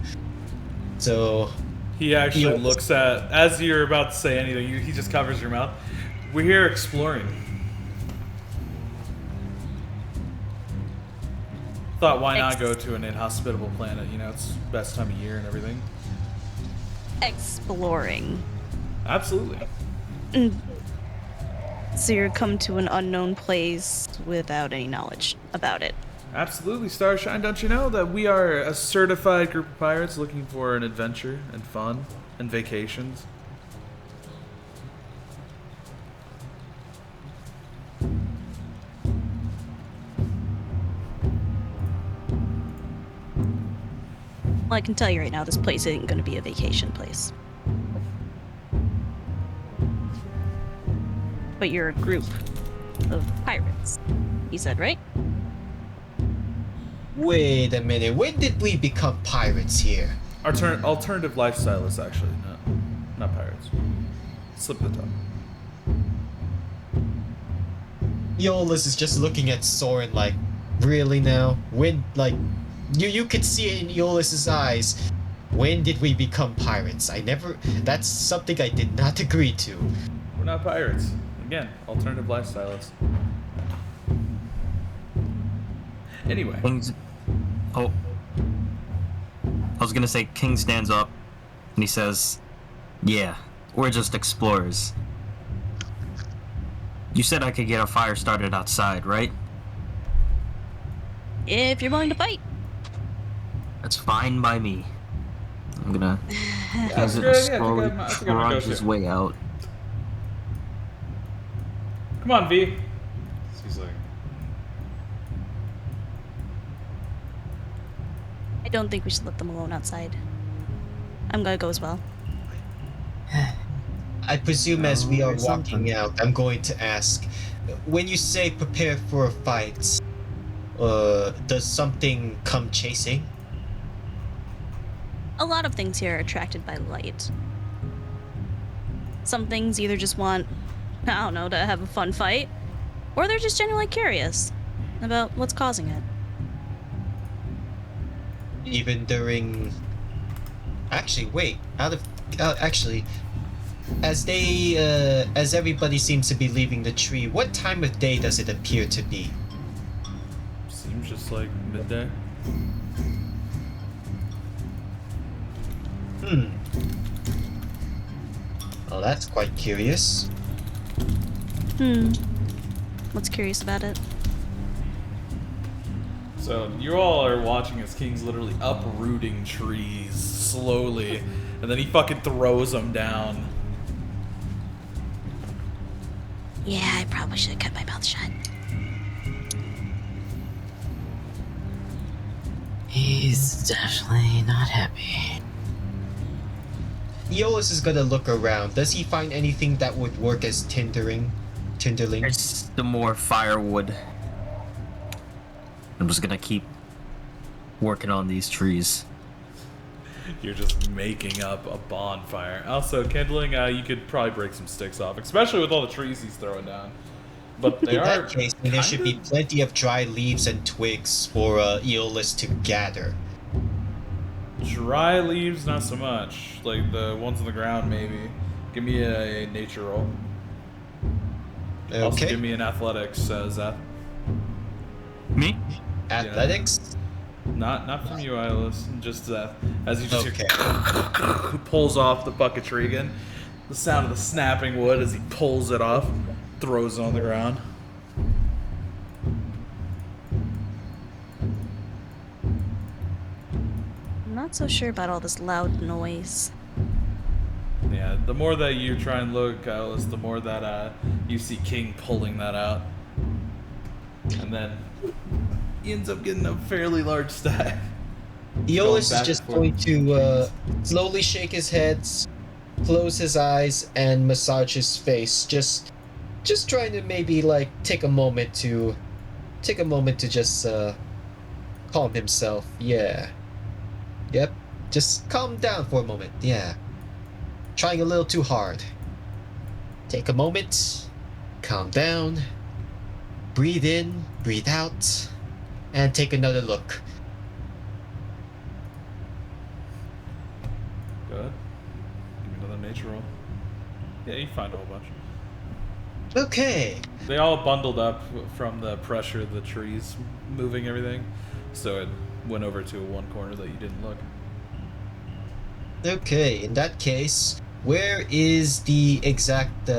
So, He actually Aeolus- looks at, as you're about to say anything, he just covers your mouth. We're here exploring. Thought, why not go to an inhospitable planet? You know, it's best time of year and everything. Exploring. Absolutely. So you're come to an unknown place without any knowledge about it. Absolutely, Starshine. Don't you know that we are a certified group of pirates looking for an adventure and fun and vacations? Well, I can tell you right now, this place isn't going to be a vacation place. But you're a group of pirates, you said, right? Wait a minute, when did we become pirates here? Alternative lifestyleists, actually. No, not pirates. Slip the tongue. Aeolus is just looking at Soren like, really now? When, like, you could see it in Aeolus's eyes. When did we become pirates? That's something I did not agree to. We're not pirates. Again, alternative lifestyleists. Anyway. King's... Oh. I was gonna say King stands up and he says, "Yeah, we're just explorers. You said I could get a fire started outside, right? If you're willing to fight. That's fine by me." I'm gonna That's a good idea. slowly I think I'm gonna go crunch his too. way out. Come on, V. He's like, I don't think we should let them alone outside. I'm gonna go as well. I presume as we are There's walking something. out, I'm going to ask, when you say prepare for a fight, does something come chasing? A lot of things here are attracted by light. Some things either just want, I don't know, to have a fun fight, or they're just genuinely curious about what's causing it. Even during... Actually, wait, actually, as everybody seems to be leaving the tree, what time of day does it appear to be? seems just like midday. Well, that's quite curious. What's curious about it? So you all are watching as King's literally uprooting trees slowly, and then he fucking throws them down. Yeah, I probably should have kept my mouth shut. He's definitely not happy. Aeolus is gonna look around. Does he find anything that would work as Tinderling? There's the more firewood. I'm just gonna keep working on these trees. You're just making up a bonfire. Also, kindling, you could probably break some sticks off, especially with all the trees he's throwing down. But they In are. that case, then there should be plenty of dry leaves and twigs for Aeolus to gather. Dry leaves, not so much. Like the ones on the ground, maybe. Give me a nature roll. Also, Okay. give me an athletics, Zeth. Me? Athletics? Not from you, Ilis. Just Zeth. As you just Okay. hear, pulls off the bucketry again. The sound of the snapping wood as he pulls it off, throws it on the ground. I'm not so sure about all this loud noise. Yeah, the more that you try and look, Alice, the more that you see King pulling that out. And then he ends up getting a fairly large stack. Aeolus back is just and forth. going to slowly shake his head, close his eyes, and massage his face. Just trying to maybe like take a moment to just calm himself. Yeah. Yep. Just calm down for a moment. Yeah. Trying a little too hard. Take a moment. Calm down. breathe in, breathe out, and take another look. Good. Give me another nature roll. Yeah, you find a whole bunch. Okay. They all bundled up from the pressure of the trees moving everything, so it went over to one corner that you didn't look. Okay, in that case, where is the exact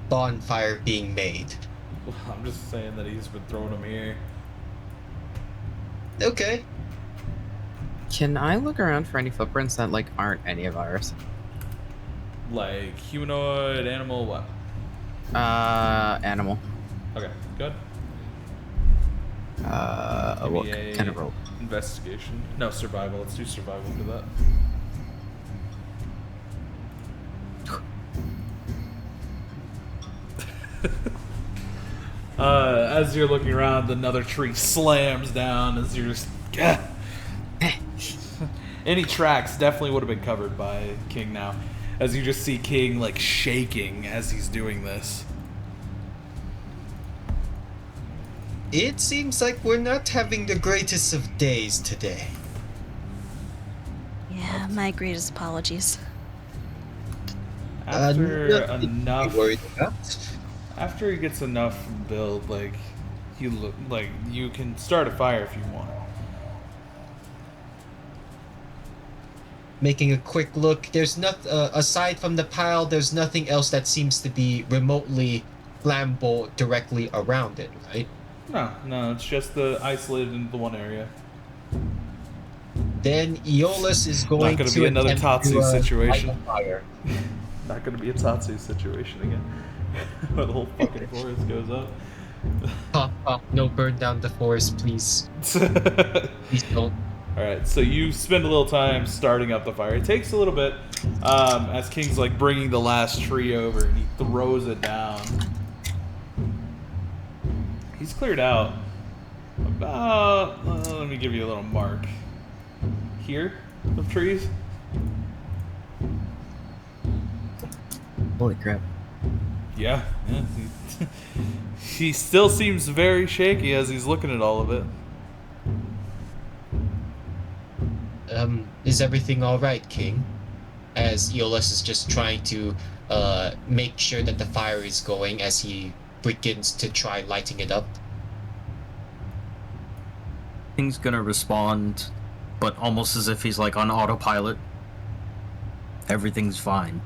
bonfire being made? Well, I'm just saying that he's been throwing them here. Okay. Can I look around for any footprints that like aren't any of ours? Like humanoid, animal, what? Animal. Okay, good. What Give me kind of roll? Investigation. No, survival. Let's do survival for that. As you're looking around, another tree slams down as you're just... Any tracks definitely would have been covered by King now. As you just see King, like, shaking as he's doing this. It seems like we're not having the greatest of days today. Yeah, my greatest apologies. After Nothing to be enough... worried about. After he gets enough build, like, you can start a fire if you want. Making a quick look, there's not aside from the pile, there's nothing else that seems to be remotely flammable directly around it, right? No, it's just isolated into the one area. Then Aeolus is going gonna to be another attempt Tatsu to, situation. light a fire. Not gonna be a Tatsu situation again. Where the whole fucking forest goes up. No, burn down the forest, please. Please don't. Alright, so you spend a little time starting up the fire. It takes a little bit, as King's like bringing the last tree over and he throws it down. He's cleared out about, let me give you a little mark. Here, of trees. Holy crap. Yeah. He still seems very shaky as he's looking at all of it. Is everything alright, King? As Aeolus is just trying to make sure that the fire is going as he begins to try lighting it up. King's gonna respond, but almost as if he's like on autopilot. Everything's fine.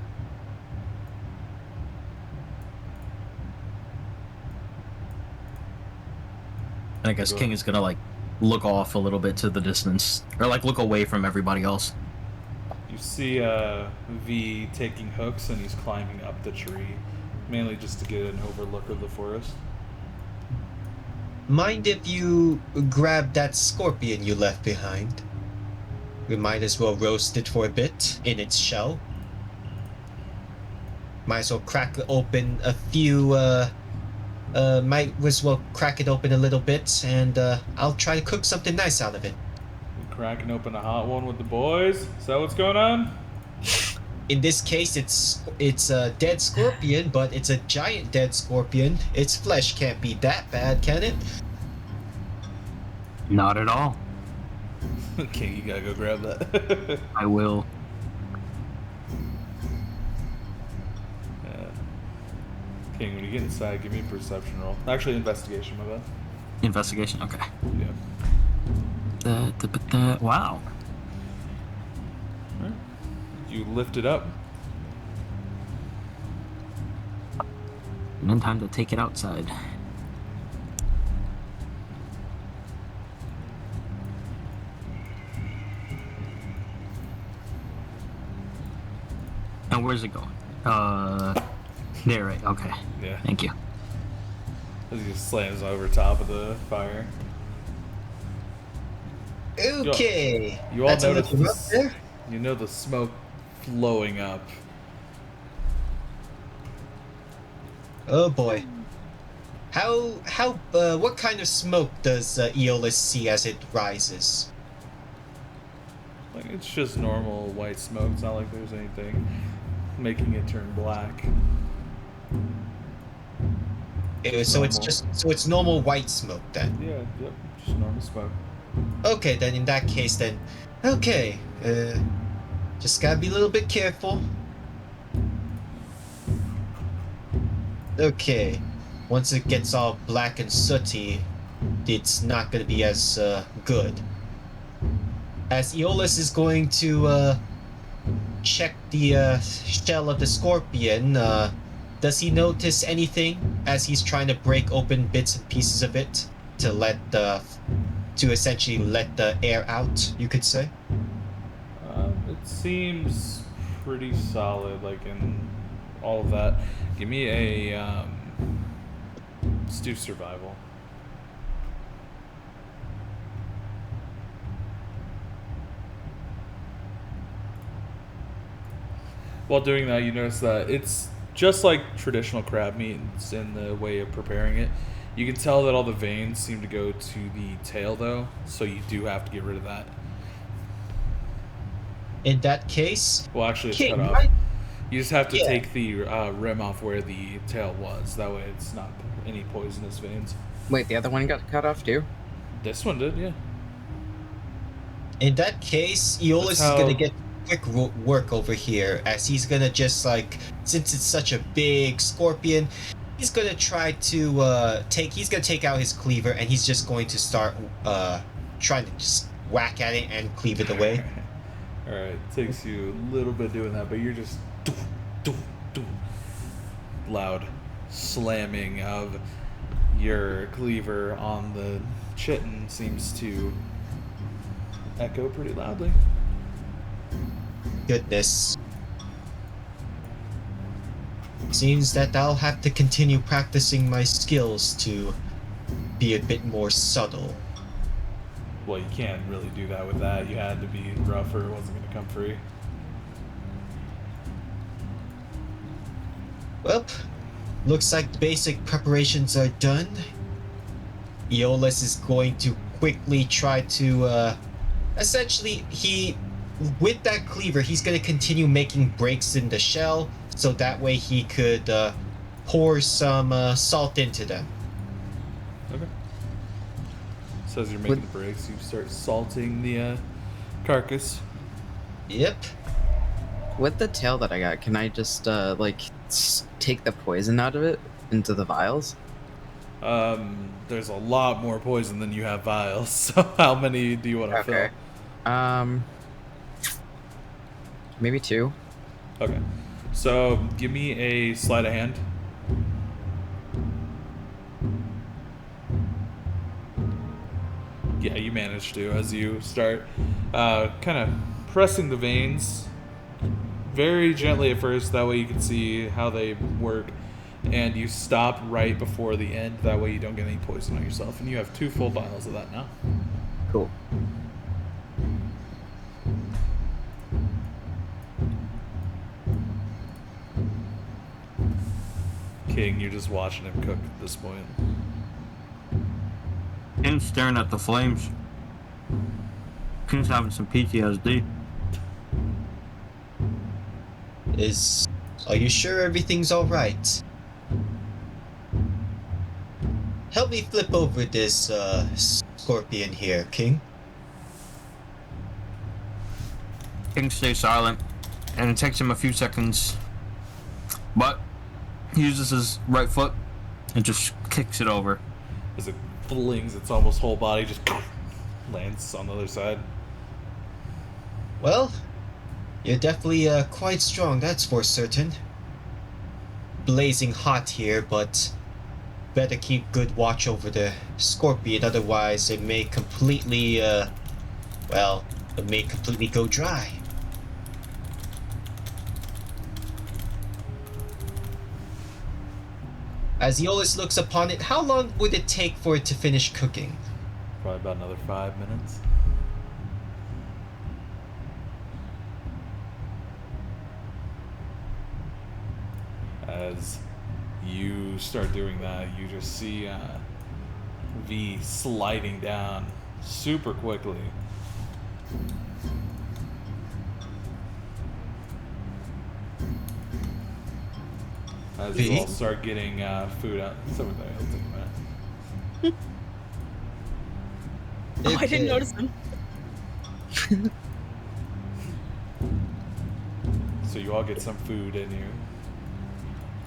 And I guess King is gonna like look off a little bit to the distance, or like look away from everybody else. You see V taking hooks and he's climbing up the tree, mainly just to get an overlook of the forest. Mind if you grab that scorpion you left behind? We might as well roast it for a bit in its shell. Might as well crack open a few, might as well crack it open a little bit, and I'll try to cook something nice out of it. You cracking open a hot one with the boys? Is that what's going on? In this case, it's a dead scorpion, but it's a giant dead scorpion. Its flesh can't be that bad, can it? Not at all. Okay, you gotta go grab that. I will. King, when you get inside, give me a perception roll. Actually, investigation, my bad. Investigation. Okay. Yeah. Wow. Alright. You lift it up. And then time to take it outside. And where's it going? There, right. Okay. Yeah. Thank you. As he slams over top of the fire. Okay. You all That's a notice little rough this, there. you know the smoke flowing up. Oh boy. What kind of smoke does Aeolus see as it rises? Like, it's just normal white smoke. It's not like there's anything making it turn black. So it's Normal. it's normal white smoke then. Yeah, yep, just normal smoke. Okay, then in that case, then, okay, just gotta be a little bit careful. Okay, once it gets all black and sooty, it's not gonna be as good. As Aeolus is going to check the shell of the scorpion, does he notice anything as he's trying to break open bits and pieces of it to to essentially let the air out, you could say? It seems pretty solid, like in all of that. Give me a let's do survival. While doing that, you notice that it's just like traditional crab meat in the way of preparing it. You can tell that all the veins seem to go to the tail, though, so you do have to get rid of that. In that case, Well, actually, it's King, cut off. right? You just have to Yeah. take the rim off where the tail was. That way, it's not any poisonous veins. Wait, the other one got cut off too? This one did, yeah. In that case, Aeolus That's is gonna how- get quick work over here, as he's gonna just like, since it's such a big scorpion, he's gonna try to he's gonna take out his cleaver and he's just going to start trying to just whack at it and cleave it away. All right, takes you a little bit doing that, but you're just loud slamming of your cleaver on the chitin seems to echo pretty loudly. Goodness. Seems that I'll have to continue practicing my skills to be a bit more subtle. Well, you can't really do that with that. You had to be rough or it wasn't going to come free. Well, looks like the basic preparations are done. Aeolus is going to quickly try to, essentially, with that cleaver, he's going to continue making breaks in the shell, so that way he could, pour some, salt into them. Okay. So as you're making the breaks, you start salting the carcass. Yep. With the tail that I got, can I just take the poison out of it into the vials? There's a lot more poison than you have vials. So how many do you want to Okay. Maybe 2. fill? Okay. So give me a sleight of hand. Yeah, you manage to as you start kind of pressing the veins very gently at first. That way you can see how they work. And you stop right before the end. That way you don't get any poison on yourself. And you have 2 full vials of that now. Cool. King, you're just watching him cook at this point. King's staring at the flames. King's having some PTSD. Are you sure everything's alright? Help me flip over this, scorpion here, King. King stays silent, and it takes him a few seconds, but he uses his right foot and just kicks it over. As it flings its almost whole body, just lands on the other side. Well, you're definitely, quite strong, that's for certain. Blazing hot here, but better keep good watch over the scorpion, otherwise it may completely, it may completely go dry. As Aeolus looks upon it, how long would it take for it to finish cooking? Probably about another 5 minutes. As you start doing that, you just see V sliding down super quickly. As V? you all start getting food out. Something there. It'll take a minute. Oh, I didn't Okay. notice him. So you all get some food in you.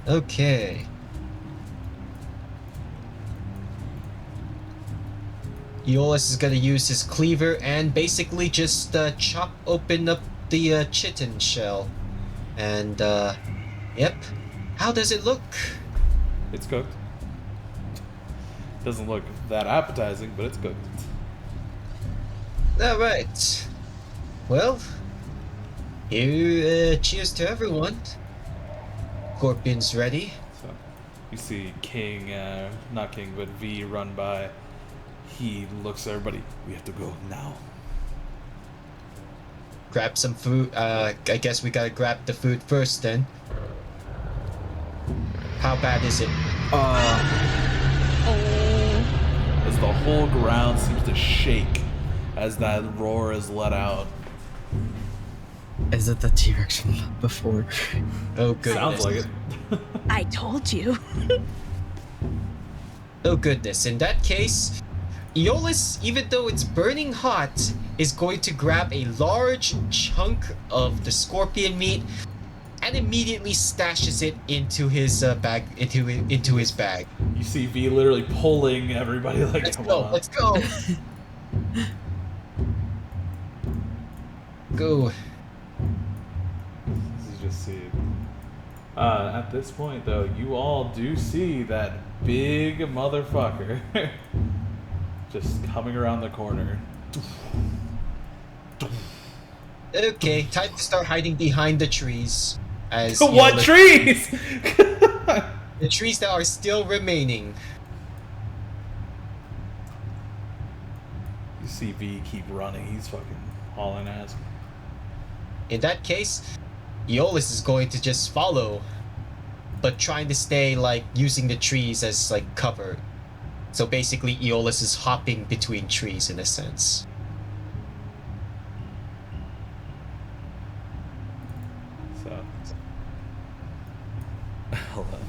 Okay. Aeolus is gonna use his cleaver and basically just chop open up the chitin shell. And, yep. How does it look? It's cooked. Doesn't look that appetizing, but it's cooked. Alright. Well, here, cheers to everyone. Scorpion's ready. So you see King, not King, but V run by. He looks at everybody. We have to go now. Grab some food. I guess we gotta grab the food first then. How bad is it? Oh. As the whole ground seems to shake as that roar is let out. Is it the T-Rex from before? Oh goodness. Sounds like it. I told you. Oh goodness. In that case, Aeolus, even though it's burning hot, is going to grab a large chunk of the scorpion meat and immediately stashes it into his bag. Into his bag. You see V literally pulling everybody like, Let's come go. on. Let's go. Go. You just see it. At this point, though, you all do see that big motherfucker just coming around the corner. Okay, time to start hiding behind the trees. As What Aeolus- trees? The trees that are still remaining. You see V keep running. He's fucking hauling ass. In that case, Aeolus is going to just follow, but trying to stay like using the trees as like cover. So basically, Aeolus is hopping between trees in a sense. So, hold on.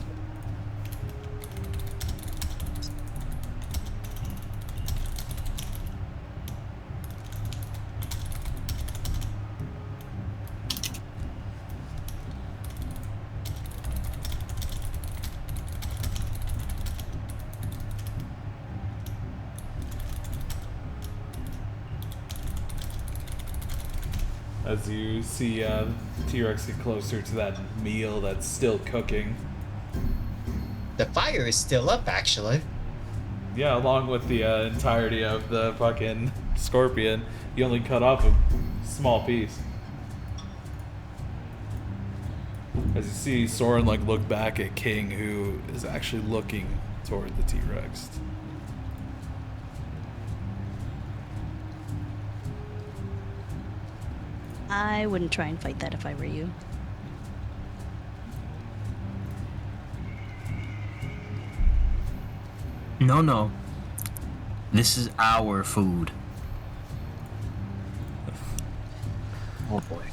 As you see T-Rex get closer to that meal that's still cooking. The fire is still up, actually. Yeah, along with the entirety of the fucking scorpion, you only cut off a small piece. As you see Soren like look back at King, who is actually looking toward the T-Rex. I wouldn't try and fight that if I were you. No, no. This is our food. Oh boy.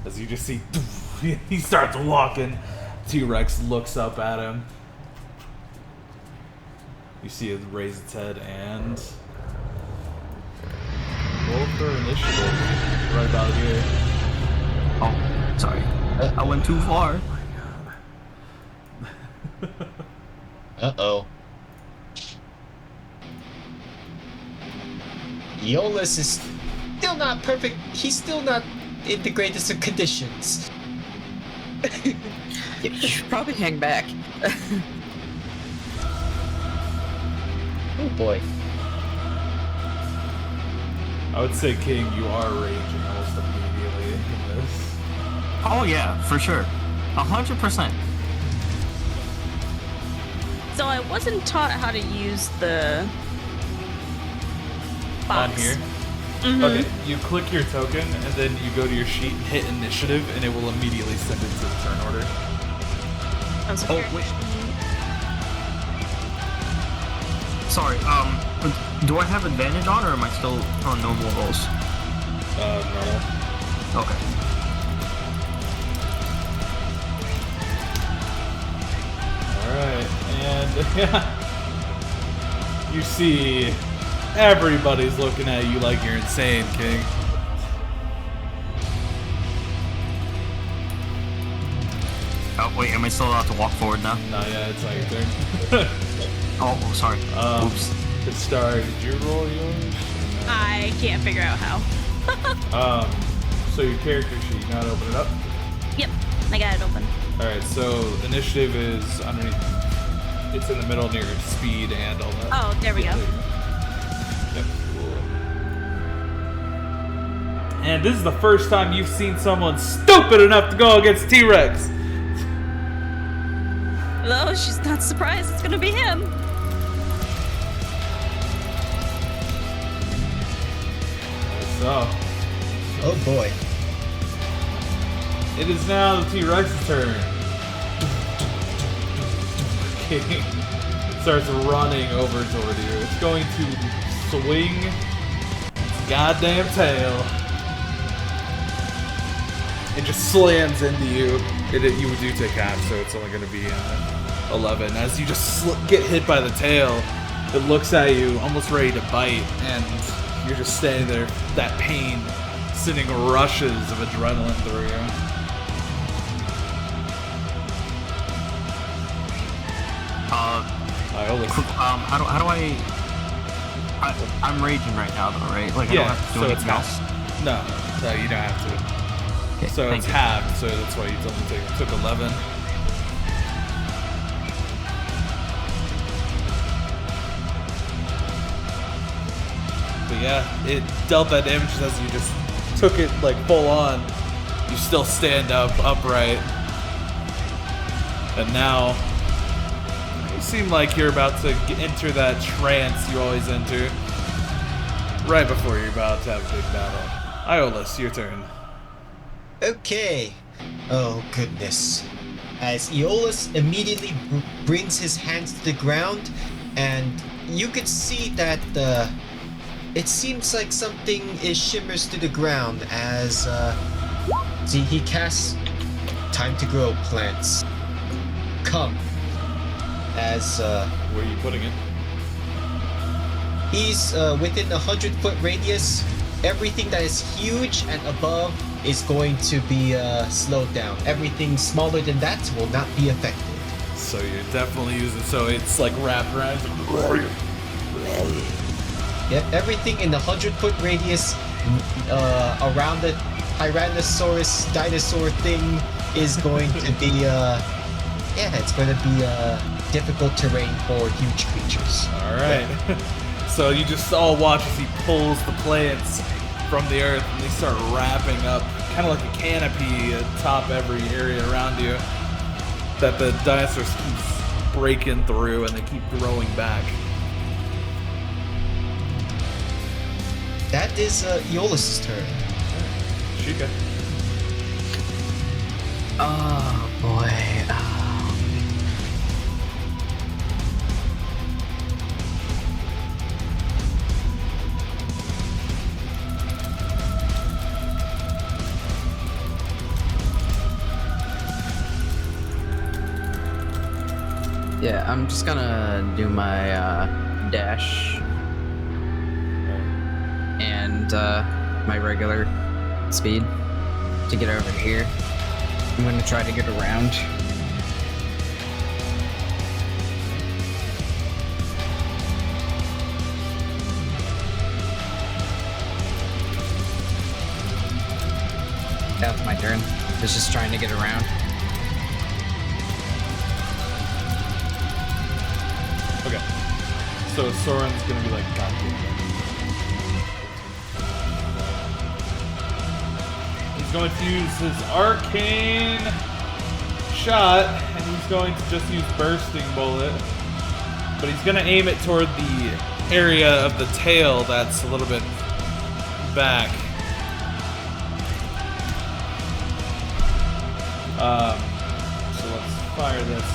As you just see, he starts walking. T-Rex looks up at him. You see it raise its head and roll for initiative right about here. Oh, sorry. I went too far. Uh-oh. Aeolus is still not perfect. He's still not in the greatest of conditions. You should probably hang back. Oh boy. I would say, King, you are raging almost immediately in this. Oh yeah, for sure. 100%. So I wasn't taught how to use the box. On here. Mhm. Okay, you click your token and then you go to your sheet and hit initiative, and it will immediately send it to the turn order. I was Oh, here. wait. Sorry, do I have advantage on, or am I still on normal rolls? Normal. Okay. Alright, and yeah. You see everybody's looking at you like you're insane, King. Oh wait, am I still allowed to walk forward now? Not yet, it's not your turn. Oh, sorry. Oops. Good star, did you roll yours? I can't figure out how. So your character sheet, you know how to open it up? Yep, I got it open. Alright, so initiative is underneath. It's in the middle near speed and all that. Oh, there we go. Yep, cool. And this is the first time you've seen someone stupid enough to go against T-Rex. Though she's not surprised it's gonna be him. So, Oh boy. it is now the T-Rex's turn. It starts running over toward you. It's going to swing its goddamn tail. It just slams into you. You do take half, so it's only going to be 11. As you just get hit by the tail, it looks at you, almost ready to bite, and you're just standing there. That pain sending rushes of adrenaline through you. How do I'm raging right now, though, right? Like, I don't have to do anything else. No, you don't have to. Okay, So it's halved, so that's why you only took 11. But yeah, it dealt that damage as you just took it like full on. You still stand upright. And now you seem like you're about to enter that trance you always enter. Right before you're about to have a big battle. Iolus, your turn. Okay. Oh goodness. As Aeolus immediately brings his hands to the ground, and you could see that it seems like something shimmers to the ground as see, he casts Time to Grow plants. Come. As Where are you putting it? he's within a 100-foot radius, everything that is huge and above is going to be slowed down. Everything smaller than that will not be affected. So you're definitely using, so it's like wrapped around. Yeah, everything in the 100-foot radius around the Tyrannosaurus dinosaur thing is going to be it's going to be difficult terrain for huge creatures. All right. So you just all watch as he pulls the plants from the earth, and they start wrapping up, kind of like a canopy atop every area around you, that the dinosaurs keep breaking through, and they keep growing back. That is Aeolus' turn. Sheikah. Oh boy. Yeah, I'm just gonna do my dash and my regular speed to get over here. I'm gonna try to get around. That was my turn. It's just trying to get around. Okay. So Soren's gonna be like, God damn it. He's going to use his arcane shot, and he's going to just use bursting bullet. But he's gonna aim it toward the area of the tail that's a little bit back. So let's fire this.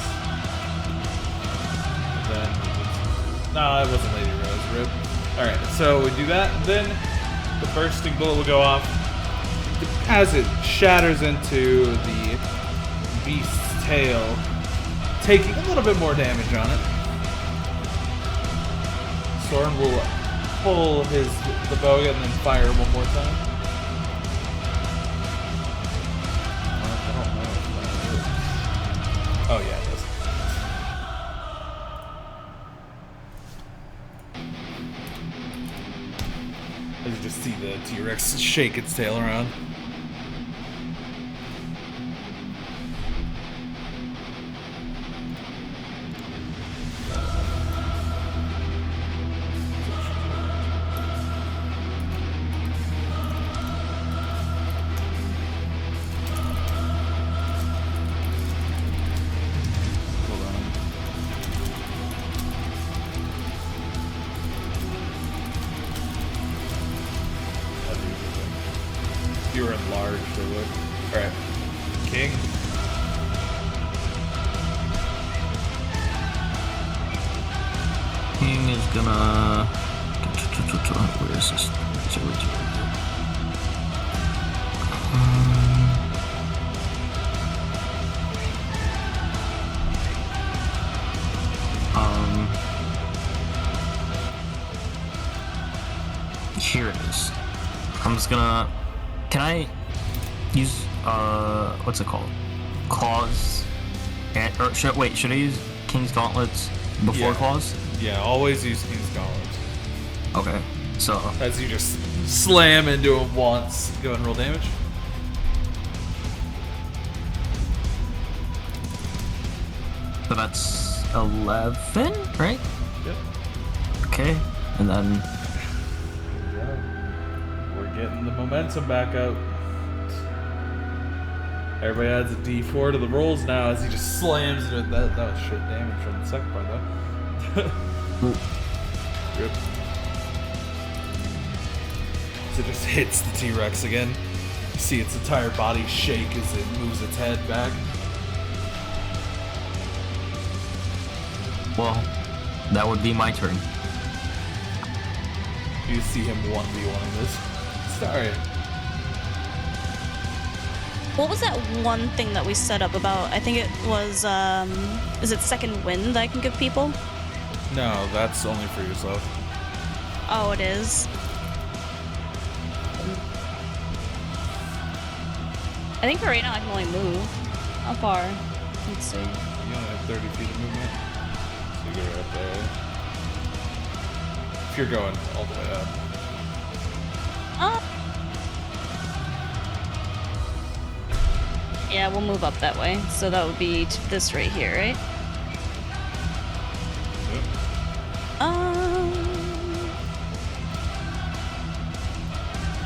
No, it wasn't Lady Rose. Rip. Alright, so we do that, then the bursting bullet will go off. As it shatters into the beast's tail, taking a little bit more damage on it. Storm will pull the bowgun and then fire one more time. I don't know if that is. Oh yeah, it does. As you just see the T-Rex shake its tail around. Hold on. If you were enlarged, it would. Alright. King. King is gonna. Where is this? Where's it? Here it is. I'm just gonna. Can I use what's it called? Claws. Or should I use King's Gauntlets before Yeah. claws? Yeah, always use King's Gauntlets. Okay. So As you just slam into him once. Go ahead and roll damage. that's 11, right? Yep. Okay. And then Yeah. We're getting the momentum back up. Everybody adds a D4 to the rolls now as he just slams into it. That was shit damage from the second part though. Rip. So it just hits the T-Rex again. You see its entire body shake as it moves its head back. well, that would be my turn. You see him 1v1 this. Sorry. What was that one thing that we set up about? I think it was, is it second wind that I can give people? No, that's only for yourself. Oh, it is. I think for right now I can only move. How far? Let's see. You only have 30 feet of movement. So you go right up there. If you're going all the way up. Yeah, we'll move up that way. So that would be to this right here, right? Yep.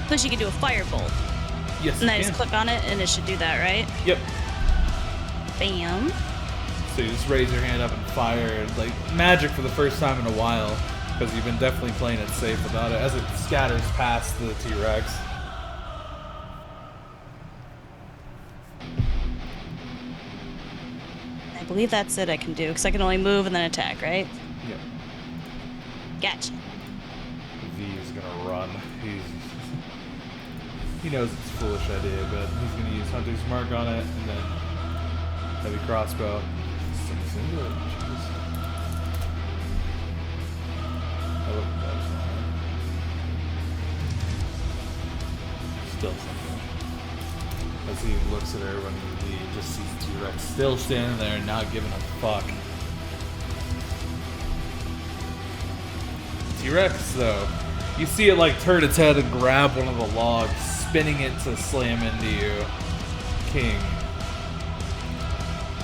Plus you can do a firebolt. Yes, And then I you just can. click on it and it should do that, right? Yep. Bam. So you just raise your hand up and fire, and like magic for the first time in a while, because you've been definitely playing it safe without it, as it scatters past the T-Rex. I believe that's it I can do, because I can only move and then attack, right? Yep. Gotcha. V is gonna run. He knows it's a foolish idea, but he's gonna use Hunter's Mark on it, and then heavy crossbow. Sinks into it. Jeez. Oh, look, that's not right. Still something. As he looks at everyone, he just sees T-Rex still standing there and not giving a fuck. T-Rex, though, you see it like turn its head and grab one of the logs, spinning it to slam into you. King.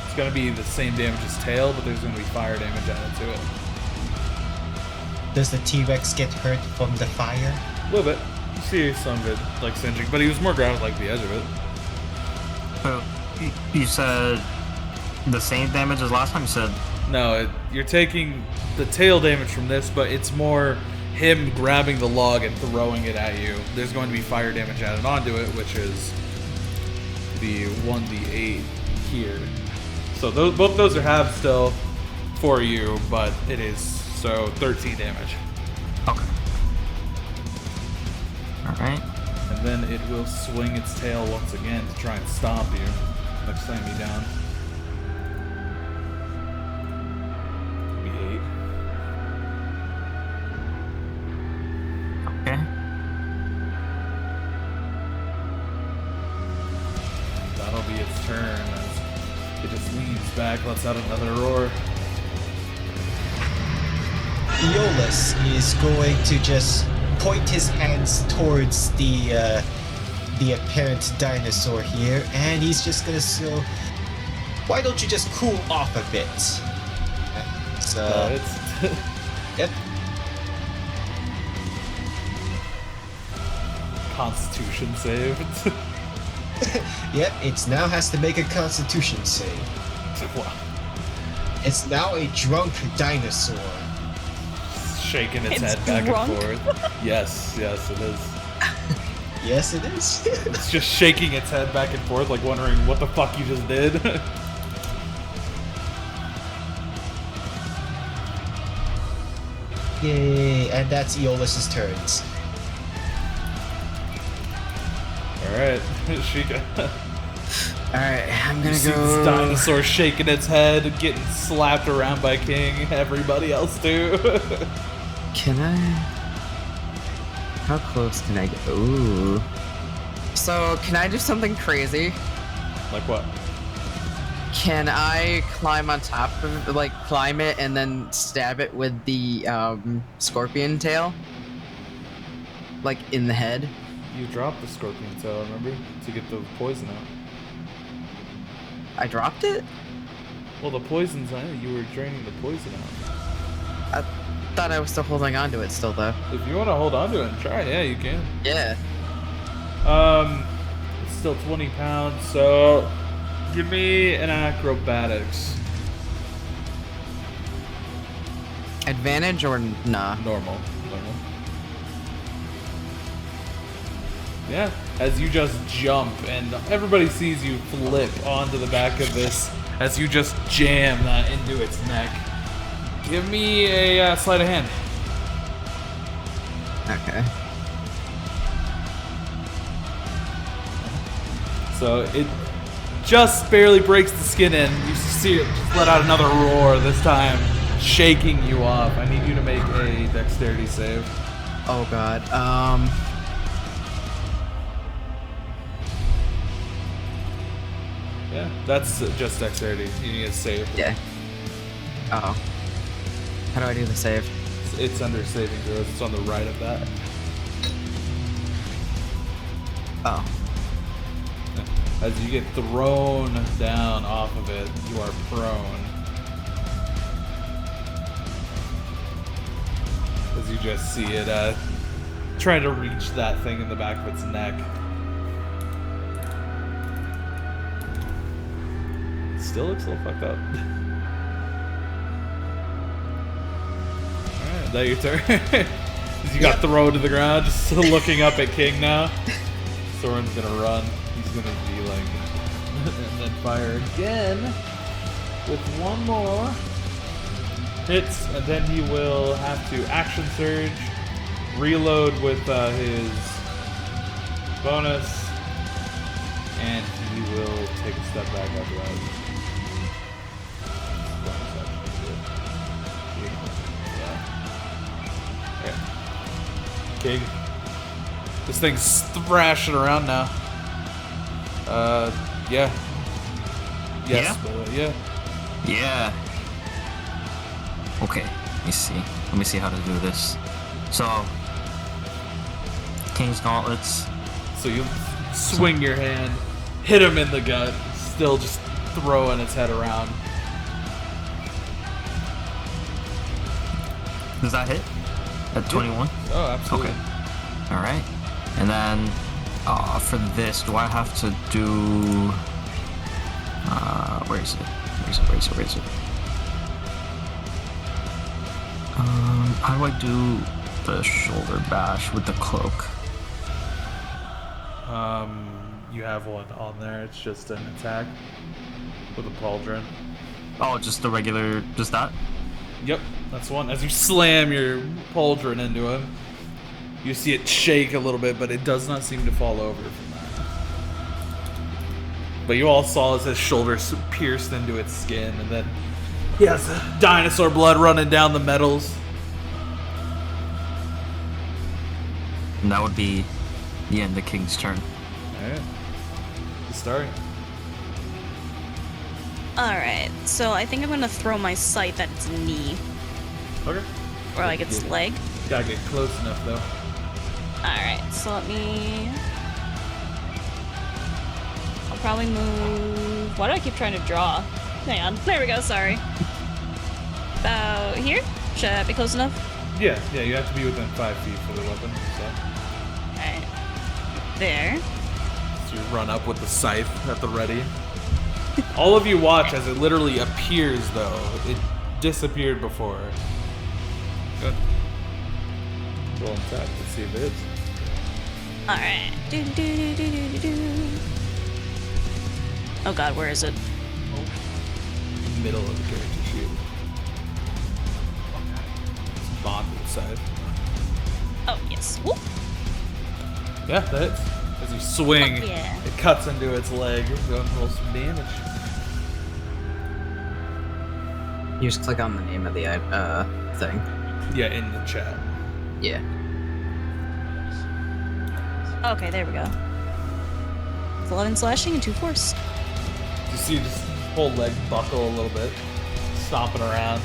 It's gonna be the same damage as tail, but there's gonna be fire damage added to it. Does the T-Rex get hurt from the fire? A little bit. You see some of it like singeing, but he was more grounded like the edge of it. So you said the same damage as last time. You said No, you're taking the tail damage from this, but it's more him grabbing the log and throwing it at you. There's going to be fire damage added onto it, which is the 1d8 here. So both those are halved still for you, but it is so 13 damage. okay. All right. And then it will swing its tail once again to try and stomp you, like slam you down. It just leans back, lets out another roar. Aeolus is going to just point his hands towards the apparent dinosaur here, and he's just gonna say, "Why don't you just cool off a bit?" So, It's yep. Constitution save. Yep, it now has to make a Constitution save. Wow. It's now a drunk dinosaur. Shaking its It's head back drunk? and forth. Yes, it is. Yes, it is. It's just shaking its head back and forth, like wondering what the fuck you just did. Yay, and that's Aeolus's turns. Alright, Sheikah. Alright, I'm You gonna see go. this dinosaur shaking its head, getting slapped around by King. Everybody else too. Can I? How close can I get? Ooh. So, can I do something crazy? Like what? Can I climb on top of, like, climb it and then stab it with the scorpion tail? Like, in the head? You dropped the scorpion tail, remember? To get the poison out. I dropped it? Well, the poison's on it. You were draining the poison out. I thought I was still holding on to it still, though. If you want to hold on to it and try, yeah, you can. Yeah. It's still 20 pounds, so give me an acrobatics. Advantage or nah? Normal. Yeah, as you just jump and everybody sees you flip onto the back of this as you just jam that into its neck. Give me a sleight of hand. Okay. So it just barely breaks the skin in. You see it just let out another roar, this time shaking you off. I need you to make a dexterity save. Oh god. Yeah, that's just dexterity. You need a save. Yeah. Oh. How do I do the save? It's under saving throws. It's on the right of that. Oh. As you get thrown down off of it, you are prone. As you just see it trying to reach that thing in the back of its neck. Still looks a little fucked up. Alright, that your turn? As you got thrown to the ground, just looking up at King now. Soren's gonna run. He's gonna be like, and then fire again with one more. Hits, and then he will have to action surge, reload with his bonus, and he will take a step back after that. King. This thing's thrashing around now. Yeah. Yes, Yeah? by the way, yeah. Yeah. Okay, let me see how to do this. So, King's Gauntlets. So you swing your hand, hit him in the gut, still just throwing its head around. Does that hit? At 21? Oh, absolutely. Okay. Alright. And then, for this, do I have to do... where is it? How do I do the shoulder bash with the cloak? You have one on there. It's just an attack with a pauldron. Oh, just the regular, just that? Yep, that's one. As you slam your pauldron into him, you see it shake a little bit, but it does not seem to fall over from that. But you all saw as his shoulder pierced into its skin, and then he has dinosaur blood running down the metals. And that would be the end of King's turn. Alright. The start. Alright, so I think I'm gonna throw my sight at its knee. Okay. Or like its Yeah. leg. Gotta get close enough though. Alright, so let me... I'll probably move... Why do I keep trying to draw? Hang on. There we go, sorry. About here? Should that be close enough? Yeah, you have to be within 5 feet for the weapon, so. Alright. There. So you run up with the scythe at the ready. All of you watch as it literally appears, though. It disappeared before. Good. Roll and tap. Let's see if it is. Alright. Oh god, where is it? Middle of the character sheet. It's bond with the scythe. Oh, yes. Whoop. Yeah, that hits. As you swing, Oh, yeah. it cuts into its leg. Go and roll some damage. You just click on the name of the thing. Yeah, in the chat. Yeah. Okay, there we go. It's 11 slashing and 2 force. You see this whole leg buckle a little bit, stomping around.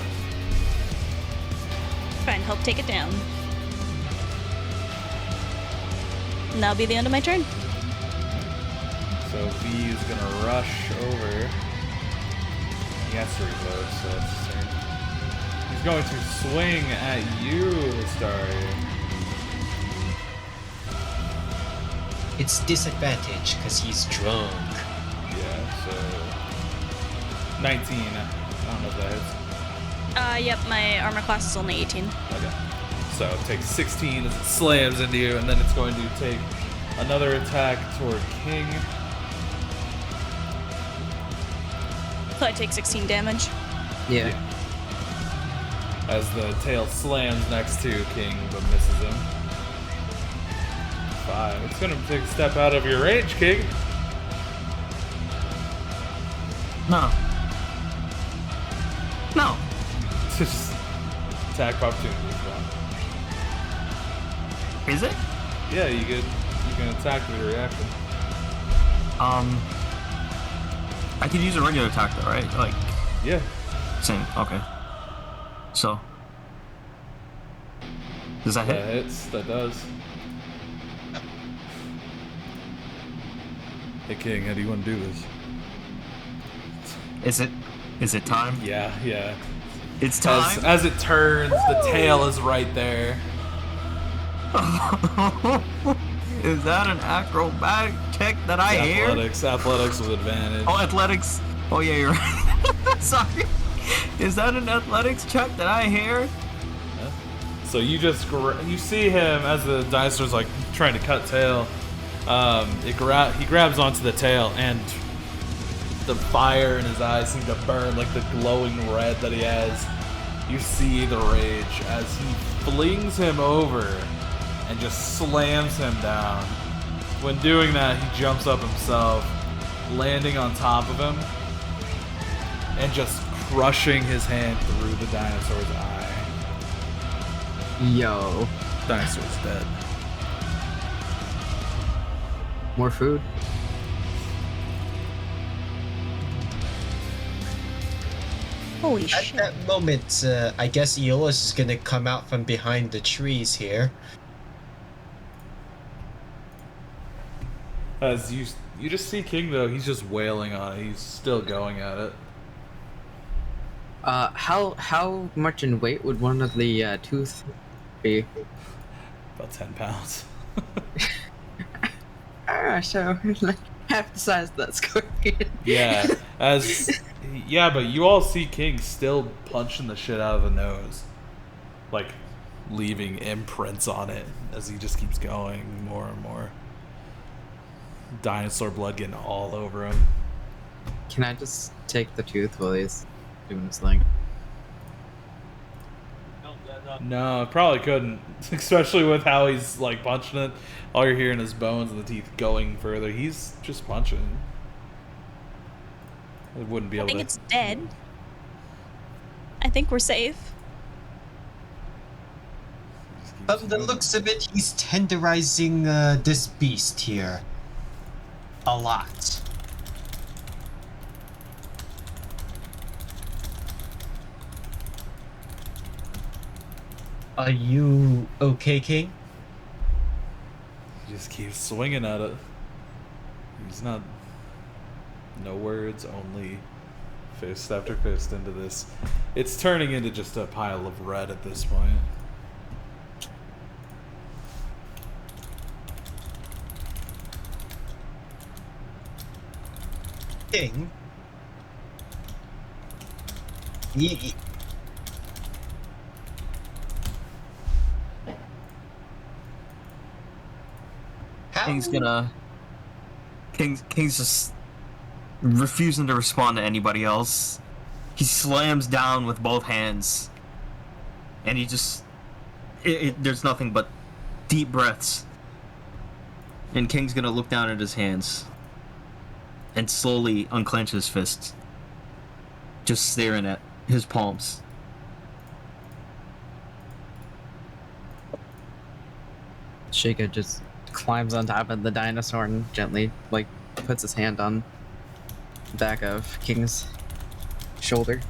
Try and help take it down. And that'll be the end of my turn. So V is gonna rush over. He has to reload, so that's his turn. He's going to swing at you, Starry. It's disadvantage because he's drunk. Yeah, so 19. I don't know if that hits. Yep, my armor class is only 18. Okay. So it takes 16 as it slams into you, and then it's going to take another attack toward King. So I take 16 damage. Yeah. As the tail slams next to King, but misses him. 5. It's gonna take a step out of your range, King. No. No. Just attack of opportunity. Is it? Yeah, you can attack with a reaction. I could use a regular attack though, right? Like, Yeah. same. Okay. So. Does that That hit? hits. That does. Hey King, how do you want to do this? Is it time? Yeah. It's time. As it turns, the tail is right there. Is that an acrobatic check that I hear? Athletics with advantage. Oh, athletics. Oh, yeah, you're right. Sorry. Is that an athletics check that I hear? So you just you see him as the dinosaur's like trying to cut tail. He grabs onto the tail, and the fire in his eyes seem to burn like the glowing red that he has. You see the rage as he flings him over and just slams him down. When doing that, he jumps up himself, landing on top of him and just crushing his hand through the dinosaur's eye. Yo. Dinosaur's dead. More food. Holy At shit. that moment, I guess Aeolus is gonna come out from behind the trees here. As you just see King though, he's just wailing on it. He's still going at it. How much in weight would one of the tooth be? About 10 pounds. So like half the size of that scorpion. Yeah, but you all see King still punching the shit out of the nose, like leaving imprints on it as he just keeps going more and more. Dinosaur blood getting all over him. Can I just take the tooth while he's doing his thing? No, probably couldn't, especially with how he's like punching it. All you're hearing is bones and the teeth going further. He's just punching. It wouldn't be I able think to. it's dead. I think we're safe. From the looks of it, he's tenderizing this beast here. A lot. Are you okay, King? He just keeps swinging at it. He's not. No words, only fist after fist into this. It's turning into just a pile of red at this point. King? Ye- How? King's just refusing to respond to anybody else. He slams down with both hands, and he just there's nothing but deep breaths. And King's gonna look down at his hands and slowly unclench his fists, just staring at his palms. Sheikah just climbs on top of the dinosaur and gently, like, puts his hand on the back of King's shoulder.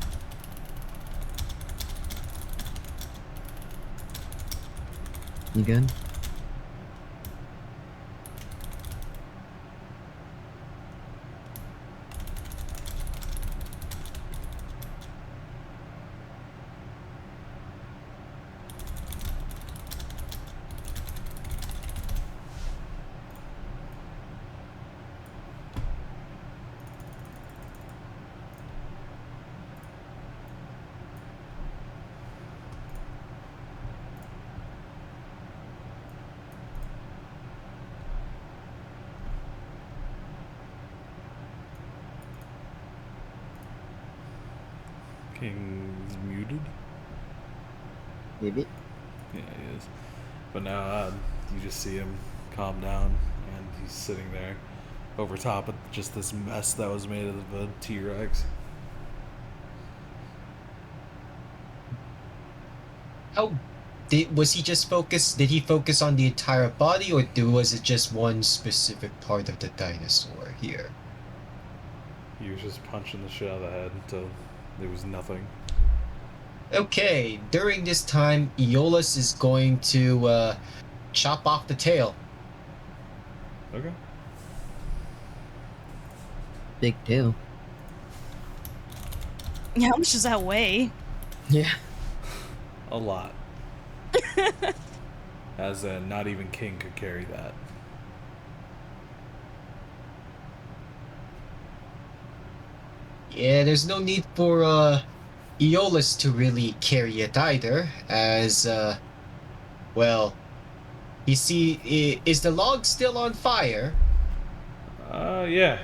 You good? King's muted. Maybe. Yeah, he is. But now you just see him calm down, and he's sitting there over top of just this mess that was made of a T-Rex. How was he just focus? Did he focus on the entire body, or was it just one specific part of the dinosaur here? He was just punching the shit out of the head until there was nothing. Okay, during this time, Aeolus is going to chop off the tail. Okay. Big deal. Yeah, how much does that weigh? Yeah. A lot. As not even King could carry that. Yeah, there's no need for Aeolus to really carry it either, as well, you see, is the log still on fire? Yeah.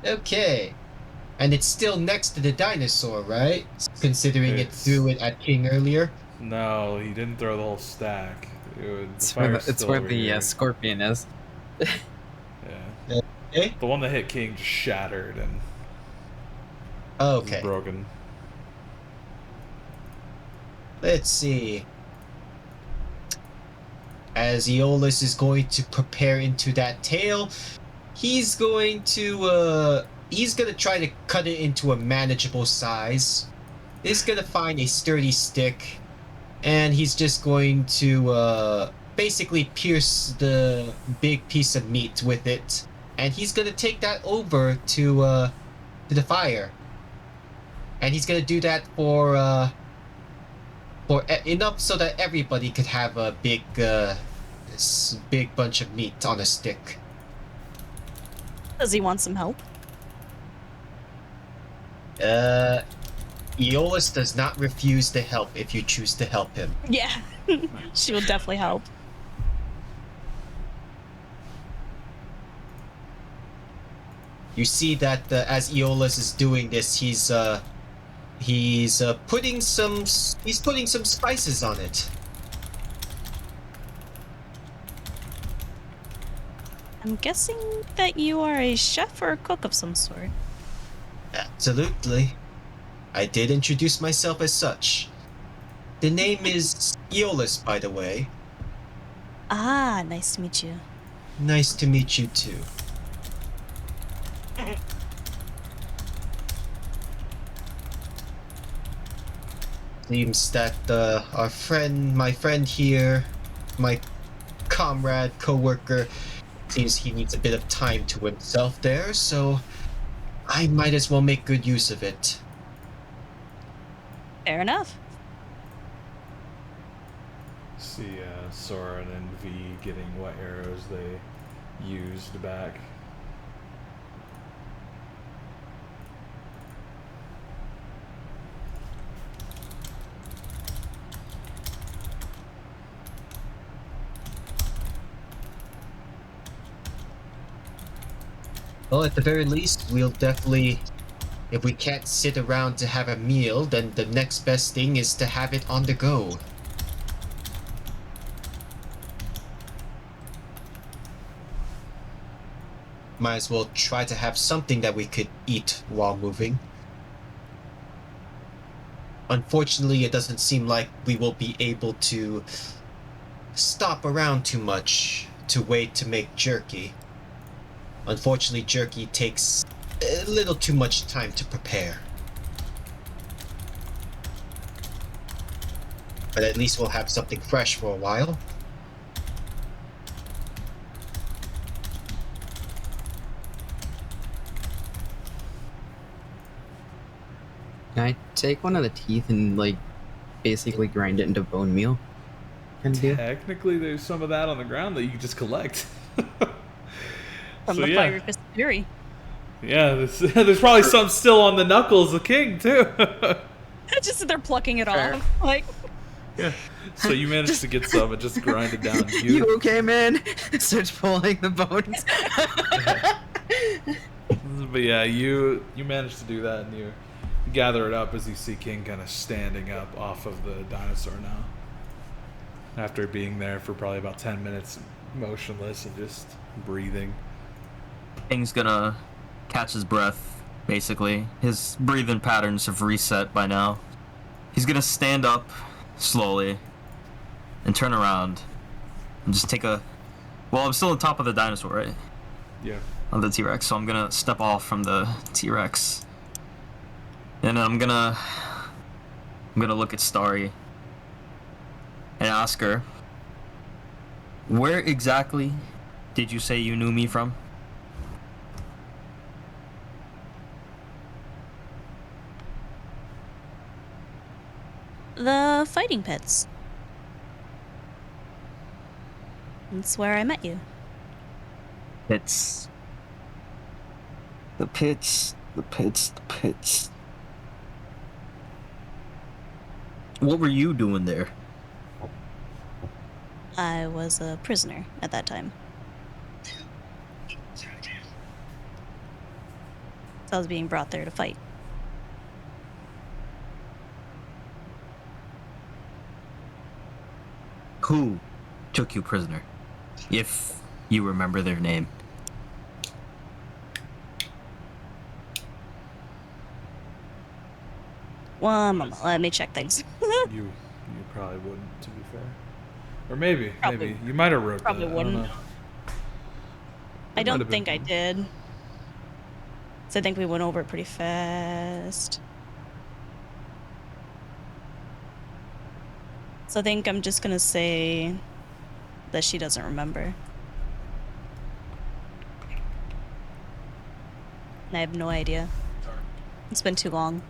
Okay. And it's still next to the dinosaur, right? Considering it threw it at King earlier. No, he didn't throw the whole stack. It's where the scorpion is. Yeah. Okay. The one that hit King just shattered and Okay. was broken. Let's see. As Aeolus is going to prepare into that tail, he's going to try to cut it into a manageable size. He's gonna find a sturdy stick, and he's just going to basically pierce the big piece of meat with it, and he's gonna take that over to the fire. And he's gonna do that for enough so that everybody could have a big big bunch of meat on a stick. Does he want some help? Aeolus does not refuse to help if you choose to help him. Yeah, she will definitely help. You see that as Aeolus is doing this, he's putting some spices on it. I'm guessing that you are a chef or a cook of some sort. Absolutely. I did introduce myself as such. The name is Aeolus, by the way. Ah, nice to meet you. Nice to meet you too. seems that my friend here, my comrade, co-worker, seems he needs a bit of time to himself there, so I might as well make good use of it. Fair enough. See Soren and V getting what arrows they used back. Well, at the very least, we'll definitely... If we can't sit around to have a meal, then the next best thing is to have it on the go. Might as well try to have something that we could eat while moving. Unfortunately, it doesn't seem like we will be able to stop around too much to wait to make jerky. Unfortunately, jerky takes a little too much time to prepare. But at least we'll have something fresh for a while. Can I take one of the teeth and like basically grind it into bone meal? Kind of deal. Technically, there's some of that on the ground that you can just collect. From So, the yeah. Fiery Fist of Fury. Yeah, there's probably some still on the knuckles of King too. Just they're plucking it Fair. off. Like, Yeah. So you managed to get some and just grind it down. You okay, man? Starts pulling the bones. But yeah, you managed to do that, and you gather it up as you see King kind of standing up off of the dinosaur now. After being there for probably about 10 minutes, motionless and just breathing. King's gonna catch his breath, basically. His breathing patterns have reset by now. He's gonna stand up slowly and turn around and just take a... Well, I'm still on top of the dinosaur, right? Yeah. On the T-Rex, so I'm gonna step off from the T-Rex. And I'm gonna look at Starry and ask her, where exactly did you say you knew me from? the fighting pits. That's where I met you. It's the pits. What were you doing there? I was a prisoner at that time. So I was being brought there to fight. Who took you prisoner? If you remember their name. One moment, let me check things. You probably wouldn't, to be fair. Or maybe. Probably- You might have wrote probably that. wouldn't. I don't know. I It don't might have think I been. did. So I think we went over it pretty fast. So I think I'm just gonna say that she doesn't remember. And I have no idea. It's been too long.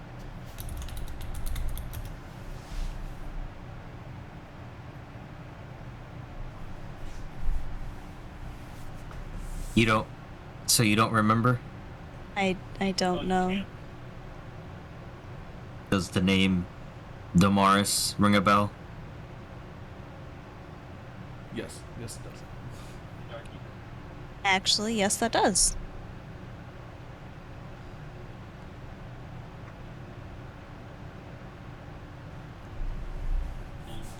So you don't remember? I don't know. Does the name Damaris ring a bell? Yes, it does. Actually, yes, that does.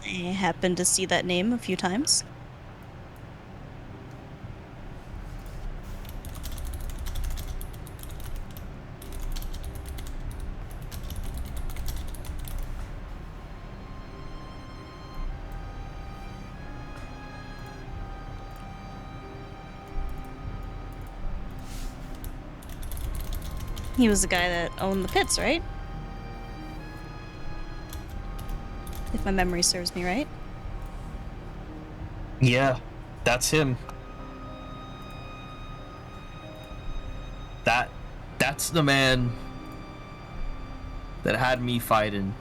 I happened to see that name a few times. He was the guy that owned the pits, right? if my memory serves me right. Yeah, that's him. That's the man that had me fighting,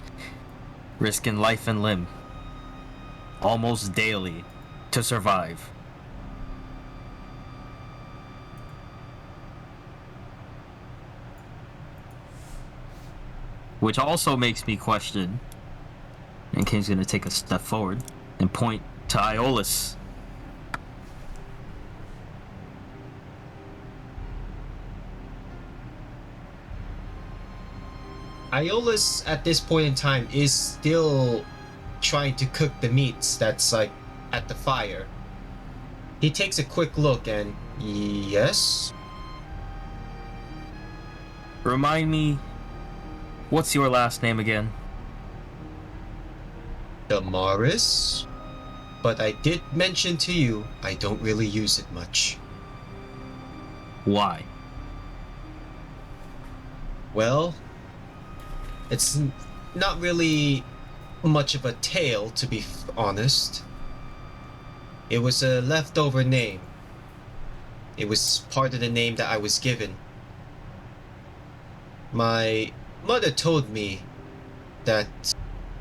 risking life and limb, almost daily, to survive. Which also makes me question, and King's gonna take a step forward and point to Iolus. Iola's at this point in time is still trying to cook the meats that's like at the fire. He takes a quick look and yes. Remind me, what's your last name again? Damaris? But I did mention to you I don't really use it much. Why? Well, it's not really much of a tale, to be honest. It was a leftover name. It was part of the name that I was given. My mother told me that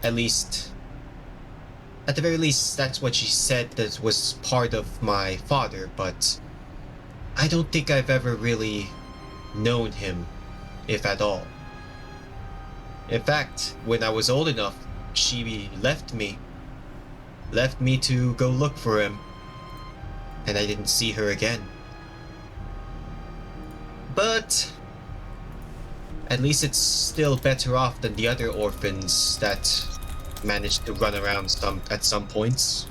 at the very least, that's what she said that was part of my father, but I don't think I've ever really known him, if at all. In fact, when I was old enough, she left me to go look for him, and I didn't see her again. But at least it's still better off than the other orphans that managed to run around at some points.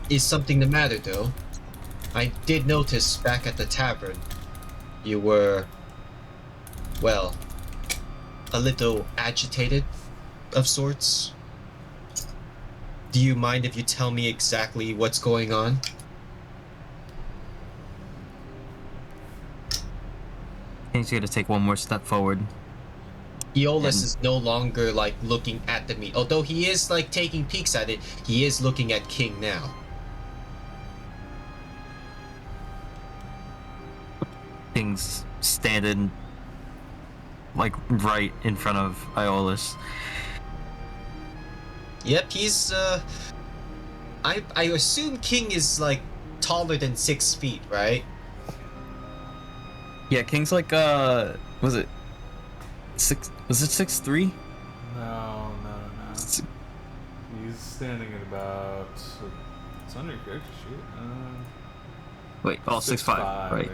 Is something the matter though? I did notice back at the tavern you were, well, a little agitated of sorts. Do you mind if you tell me exactly what's going on? King's gonna take one more step forward. Aeolus is no longer like looking at the meat. Although he is like taking peeks at it, he is looking at King now. King's standing like right in front of Iolus. Yep, he's I assume King is like taller than 6 feet, right? Yeah, King's like was it 6'3"? No. He's standing at about. It's under your character sheet. Wait, 6'5", right?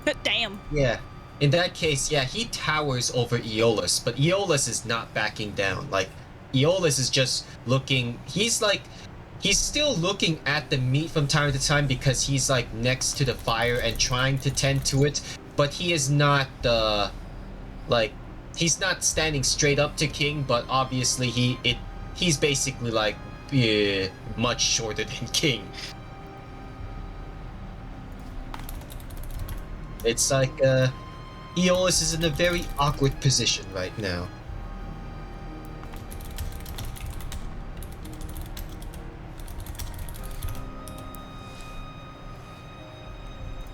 Yeah. Damn. Yeah. In that case, yeah, he towers over Aeolus, but Aeolus is not backing down. Like, Aeolus is just looking. He's still looking at the meat from time to time because he's like next to the fire and trying to tend to it, but he is not he's not standing straight up to King, but obviously he's basically like much shorter than King. It's like Aeolus is in a very awkward position right now.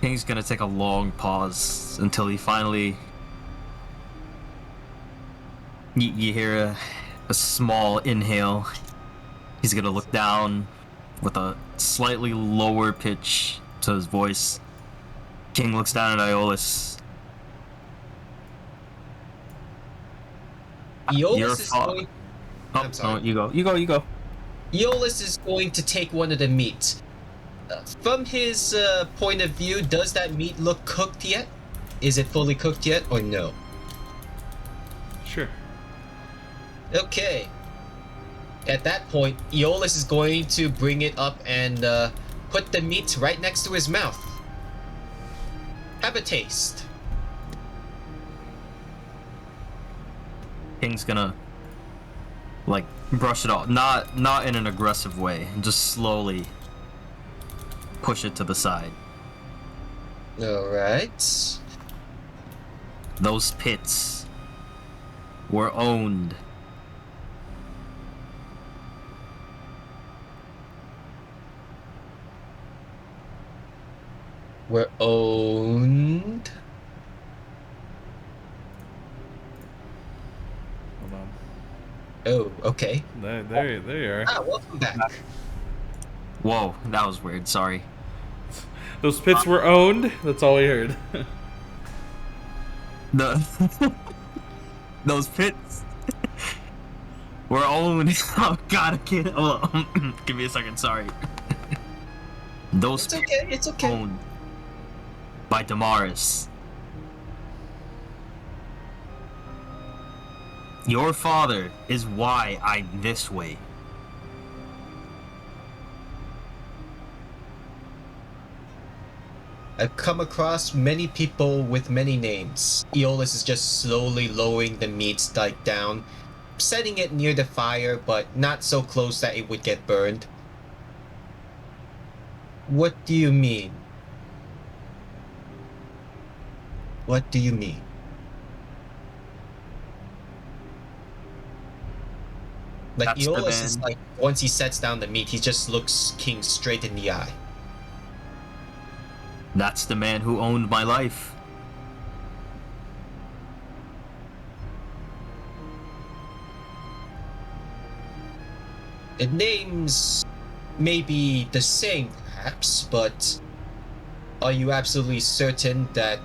King's gonna take a long pause until he finally. You hear a small inhale. He's gonna look down with a slightly lower pitch to his voice. King looks down at Iolus. Aeolus is going. Oh, I'm sorry. no, you go. Aeolus is going to take one of the meat. From his point of view, does that meat look cooked yet? Is it fully cooked yet, or no? Sure. Okay. At that point, Aeolus is going to bring it up and put the meat right next to his mouth. Have a taste. King's gonna like brush it off, not in an aggressive way, just slowly push it to the side. Alright. Those pits were owned. We're owned. Hold on. Oh, okay. There you are. Ah, welcome back. Whoa, that was weird. Sorry. Those pits were owned. That's all we heard. The those pits were owned. Oh God, I can't. Oh, give me a second. Sorry. Those It's okay. It's okay. owned by Damaris. Your father is why I'm this way. I've come across many people with many names. Aeolus is just slowly lowering the meat stike down, setting it near the fire, but not so close that it would get burned. What do you mean? What do you mean? Like, That's the Aeolus is man. like, once he sets down the meat, he just looks King straight in the eye. That's the man who owned my life. The names may be the same, perhaps, but are you absolutely certain that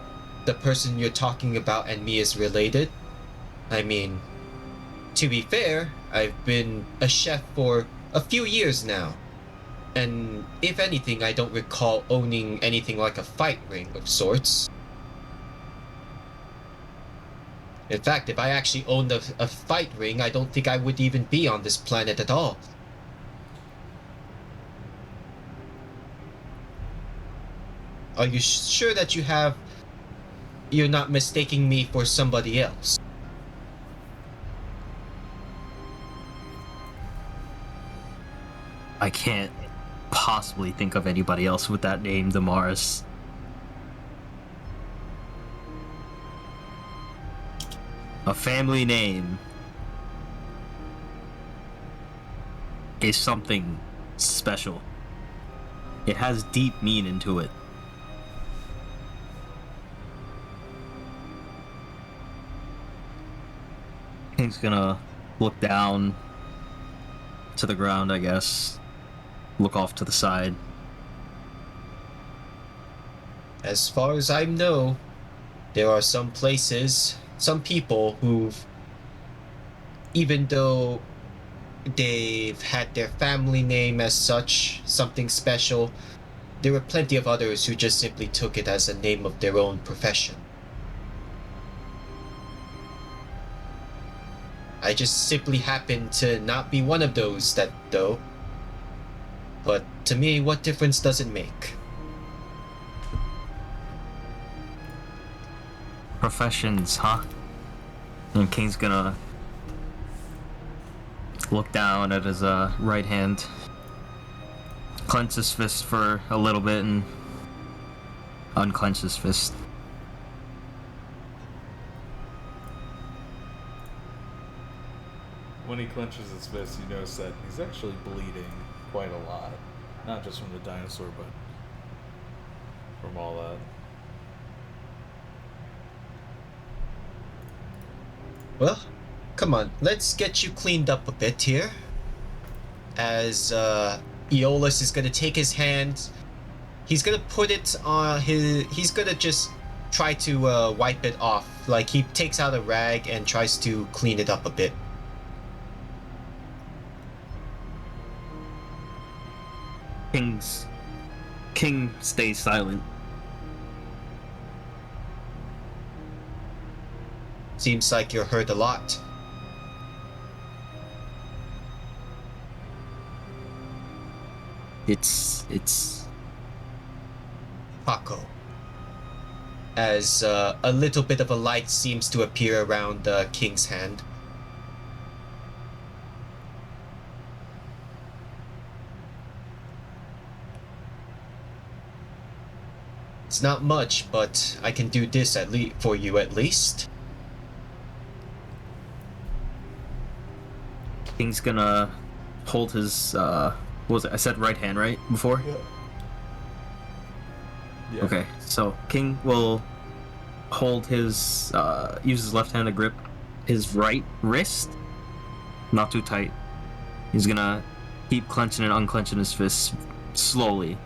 the person you're talking about and me is related? I mean, to be fair, I've been a chef for a few years now. And if anything, I don't recall owning anything like a fight ring of sorts. In fact, if I actually owned a fight ring, I don't think I would even be on this planet at all. Are you sure that you're not mistaking me for somebody else? I can't possibly think of anybody else with that name, Damaris. A family name is something special. It has deep meaning to it. He's gonna look down to the ground, I guess. Look off to the side. As far as I know, there are some places, some people who've, even though they've had their family name as such, something special, there were plenty of others who just simply took it as a name of their own profession. I just simply happen to not be one of those that, though. But to me, what difference does it make? Professions, huh? And King's gonna look down at his right hand, clench his fist for a little bit, and unclench his fist. When he clenches his fist, you notice that he's actually bleeding quite a lot. Not just from the dinosaur, but from all that. Well, come on, let's get you cleaned up a bit here. As Aeolus is gonna take his hand, he's gonna put it on he's gonna just try to wipe it off. Like, he takes out a rag and tries to clean it up a bit. King stays silent. Seems like you're hurt a lot. It's Paco. As a little bit of a light seems to appear around the king's hand. It's not much, but I can do this for you at least. King's gonna hold his what was it? I said right hand, right? Before? Yeah. Okay. So King will hold his use his left hand to grip his right wrist. Not too tight. He's gonna keep clenching and unclenching his fists slowly.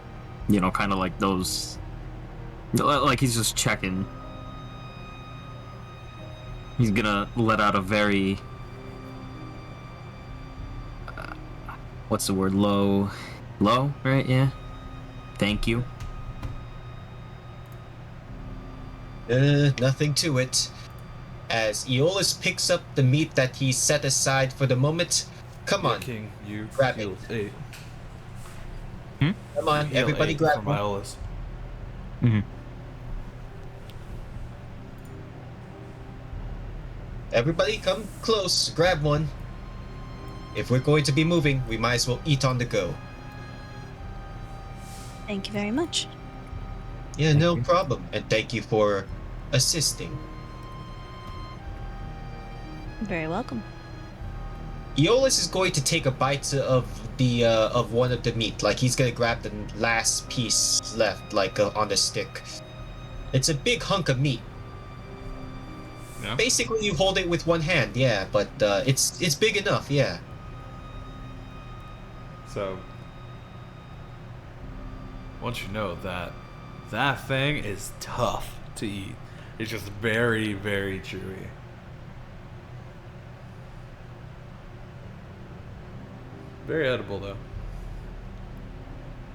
You know, kind of like those. Like he's just checking. He's gonna let out a very. What's the word? Low, right? Yeah. Thank you. Nothing to it. As Aeolus picks up the meat that he set aside for the moment, come on, King, you Grab heal it. 8. come on, Heal everybody 8 grab from one. Iolus. Mm-hmm. Everybody come close, grab one. If we're going to be moving, we might as well eat on the go. Thank you very much. Yeah, Thank no you. problem. And thank you for assisting. You're very welcome. Aeolus is going to take a bite of the of one of the meat. Like he's gonna grab the last piece left, like on the stick. It's a big hunk of meat. Yeah. Basically, you hold it with one hand, yeah, but it's big enough, yeah. So, I want you to know that that thing is tough to eat. It's just very, very chewy. Very edible, though.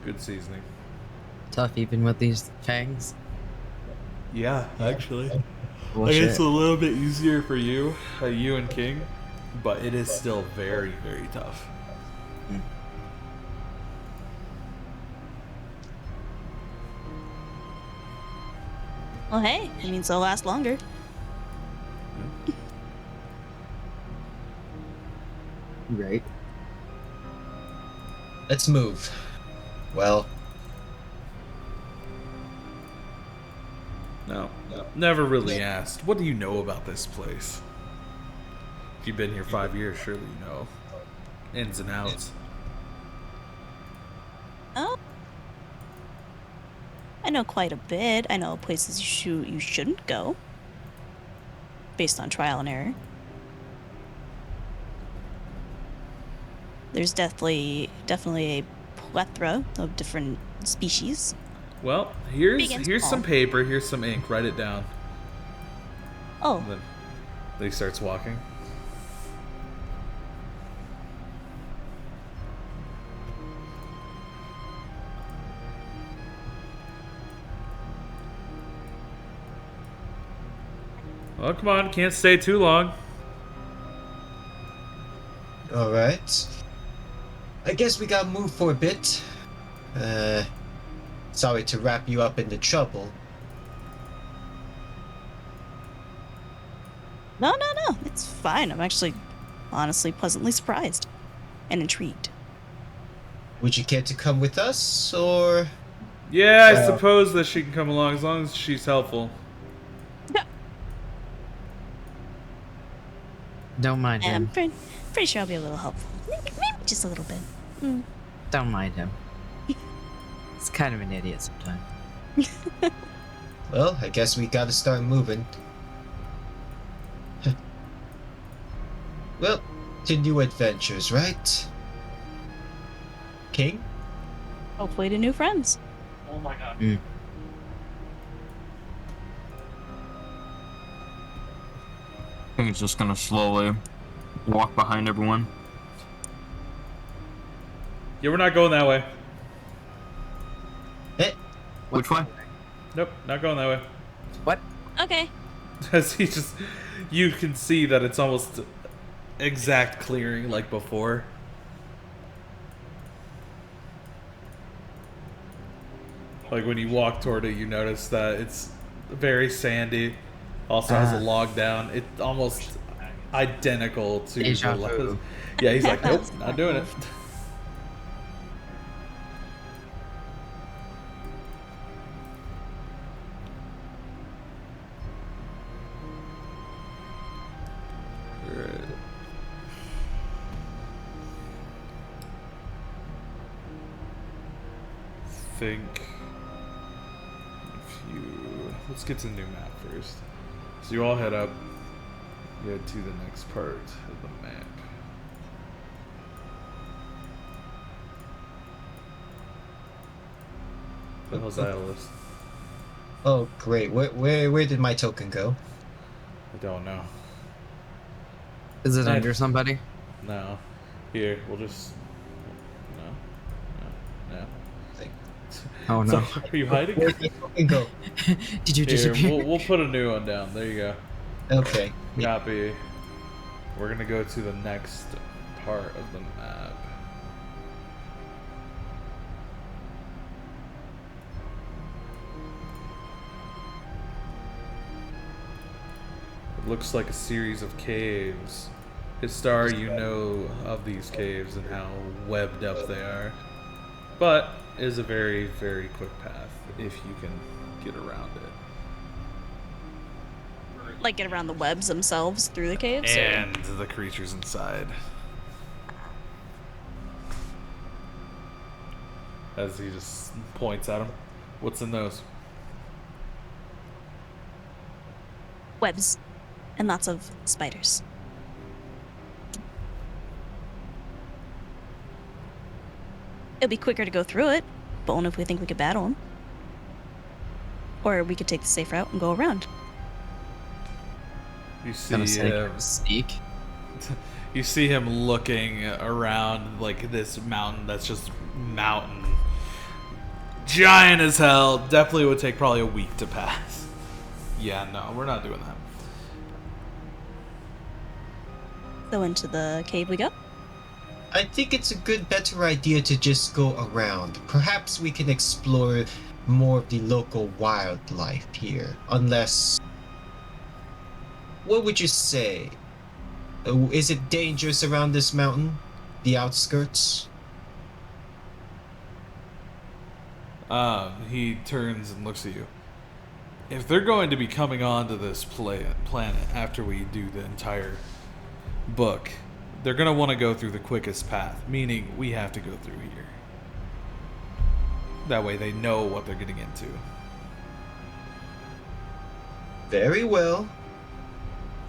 Good seasoning. Tough even with these fangs. Yeah, actually. Well, I guess shit. it's a little bit easier for you, you and King, but it is still very, very tough. Well, hey, it means they'll last longer. Right. Let's move. Well, No, never really asked. What do you know about this place? If you've been here 5 years, surely you know ins and outs. Oh, I know quite a bit. I know places you shouldn't go, based on trial and error. There's definitely a plethora of different species. Well, Big and here's some small. paper, here's some ink. Write it down. Oh, And then he starts walking. Well, come on, can't stay too long. alright. I guess we gotta move for a bit. Sorry to wrap you up in the trouble. no, it's fine. I'm actually, honestly, pleasantly surprised and intrigued. Would you care to come with us, or... Yeah, I Well- suppose that she can come along as long as she's helpful. Don't mind I'm him. pretty sure I'll be a little helpful. Maybe just a little bit. Mm. Don't mind him. He's kind of an idiot sometimes. Well, I guess we gotta start moving. Well, to new adventures, right? King? Hopefully to new friends. King's just gonna slowly walk behind everyone. Yeah, we're not going that way. Eh, Which way? Nope, not going that way. What? Okay. As he just, you can see that it's almost exact clearing like before. Like when you walk toward it, you notice that it's very sandy. Also has a log down. It's almost identical to Deja the vu. last. Yeah, he's like, nope, not doing it. Alright. think if you let's get to the new map first. So you all head up. You head to the next part of the map. What the hell's Atlas? Oh, great. Where did my token go? I don't know. Is it Nice. under somebody? No. Here, we'll just. No. Like, Oh no. So, are you hiding? where did my token go? Did you Here, disappear? we'll put a new one down. There you go. Okay. Copy. We're gonna go to the next part of the map. It looks like a series of caves. Histar, you know of these caves and how webbed up they are. But it is a very, very quick path if you can get around it. Like get around the webs themselves through the caves? or- And the creatures inside. As he just points at him. What's in those? Webs. And lots of spiders. It'll be quicker to go through it, but only if we think we could battle them. Or we could take the safe route and go around. You Gonna see say him, sneak. you see him looking around like this mountain that's just mountain. Giant as hell. Definitely would take probably a week to pass. Yeah, no, we're not doing that. So into the cave we go. I think it's a better idea to just go around. Perhaps we can explore more of the local wildlife here. Unless. What would you say? Is it dangerous around this mountain? The outskirts? He turns and looks at you. If they're going to be coming onto this planet after we do the entire book, they're going to want to go through the quickest path, meaning we have to go through here. That way they know what they're getting into. Very well.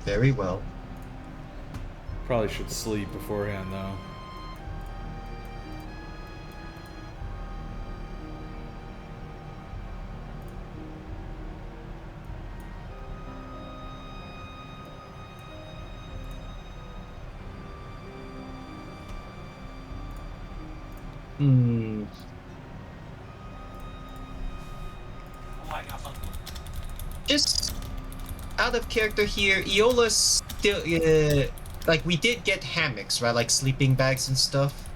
Very well. Probably should sleep beforehand, though. Hmm. Just out of character here, Iola's still like we did get hammocks, right? Like sleeping bags and stuff.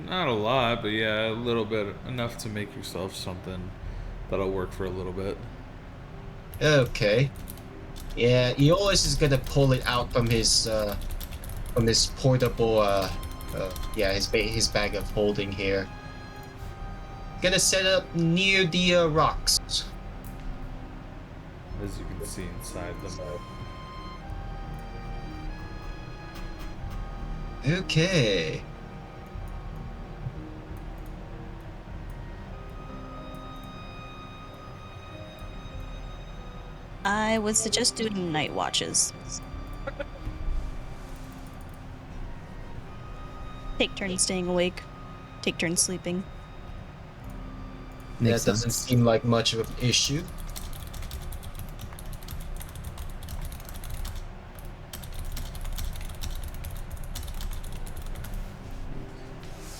Not a lot, but yeah, a little bit. Enough to make yourself something that'll work for a little bit. Okay. Yeah, Aeolus is gonna pull it out from his portable his bag of holding here. Gonna set up near the rocks. As you can see inside them. Okay. I would suggest doing night watches. Take turns staying awake. Take turns sleeping. Makes That doesn't sense. seem like much of an issue.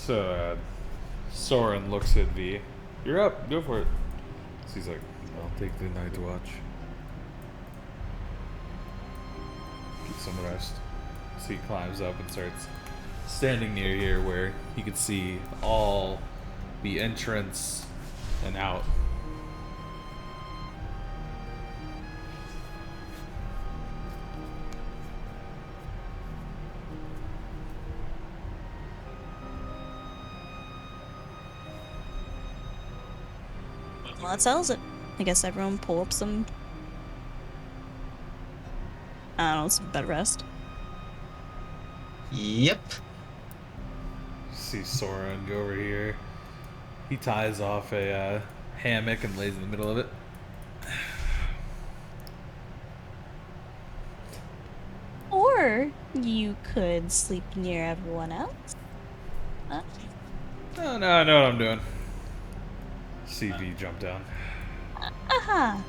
So, Soren looks at V. You're up. Go for it. So he's like, I'll take the night watch. Get some rest. So he climbs up and starts standing near here where he could see all the entrance and out. Well, that settles it. I guess everyone pull up some. I don't know, some bed rest. Yep. See Soren go over here. He ties off a hammock and lays in the middle of it. Or you could sleep near everyone else. Huh? Oh, no, I know what I'm doing. CV jump down. Aha.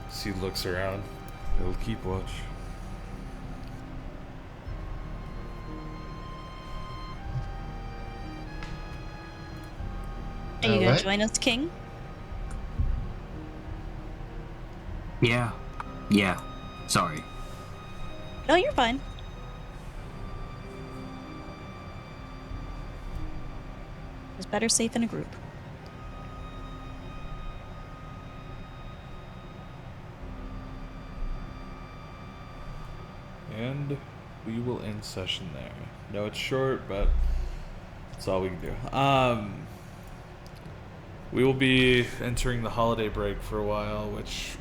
C looks around. He'll keep watch. Are you gonna Alright. join us, King? Yeah. Yeah. Sorry. No, you're fine. It's better safe in a group. And we will end session there. No, it's short, but that's all we can do. We will be entering the holiday break for a while, which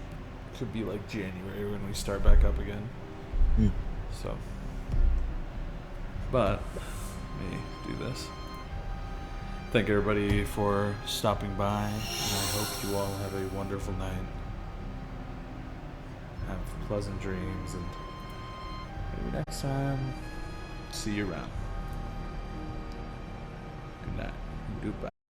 could be like January when we start back up again. So, but let me do this. Thank everybody for stopping by, and I hope you all have a wonderful night. Have pleasant dreams, and maybe next time, see you around.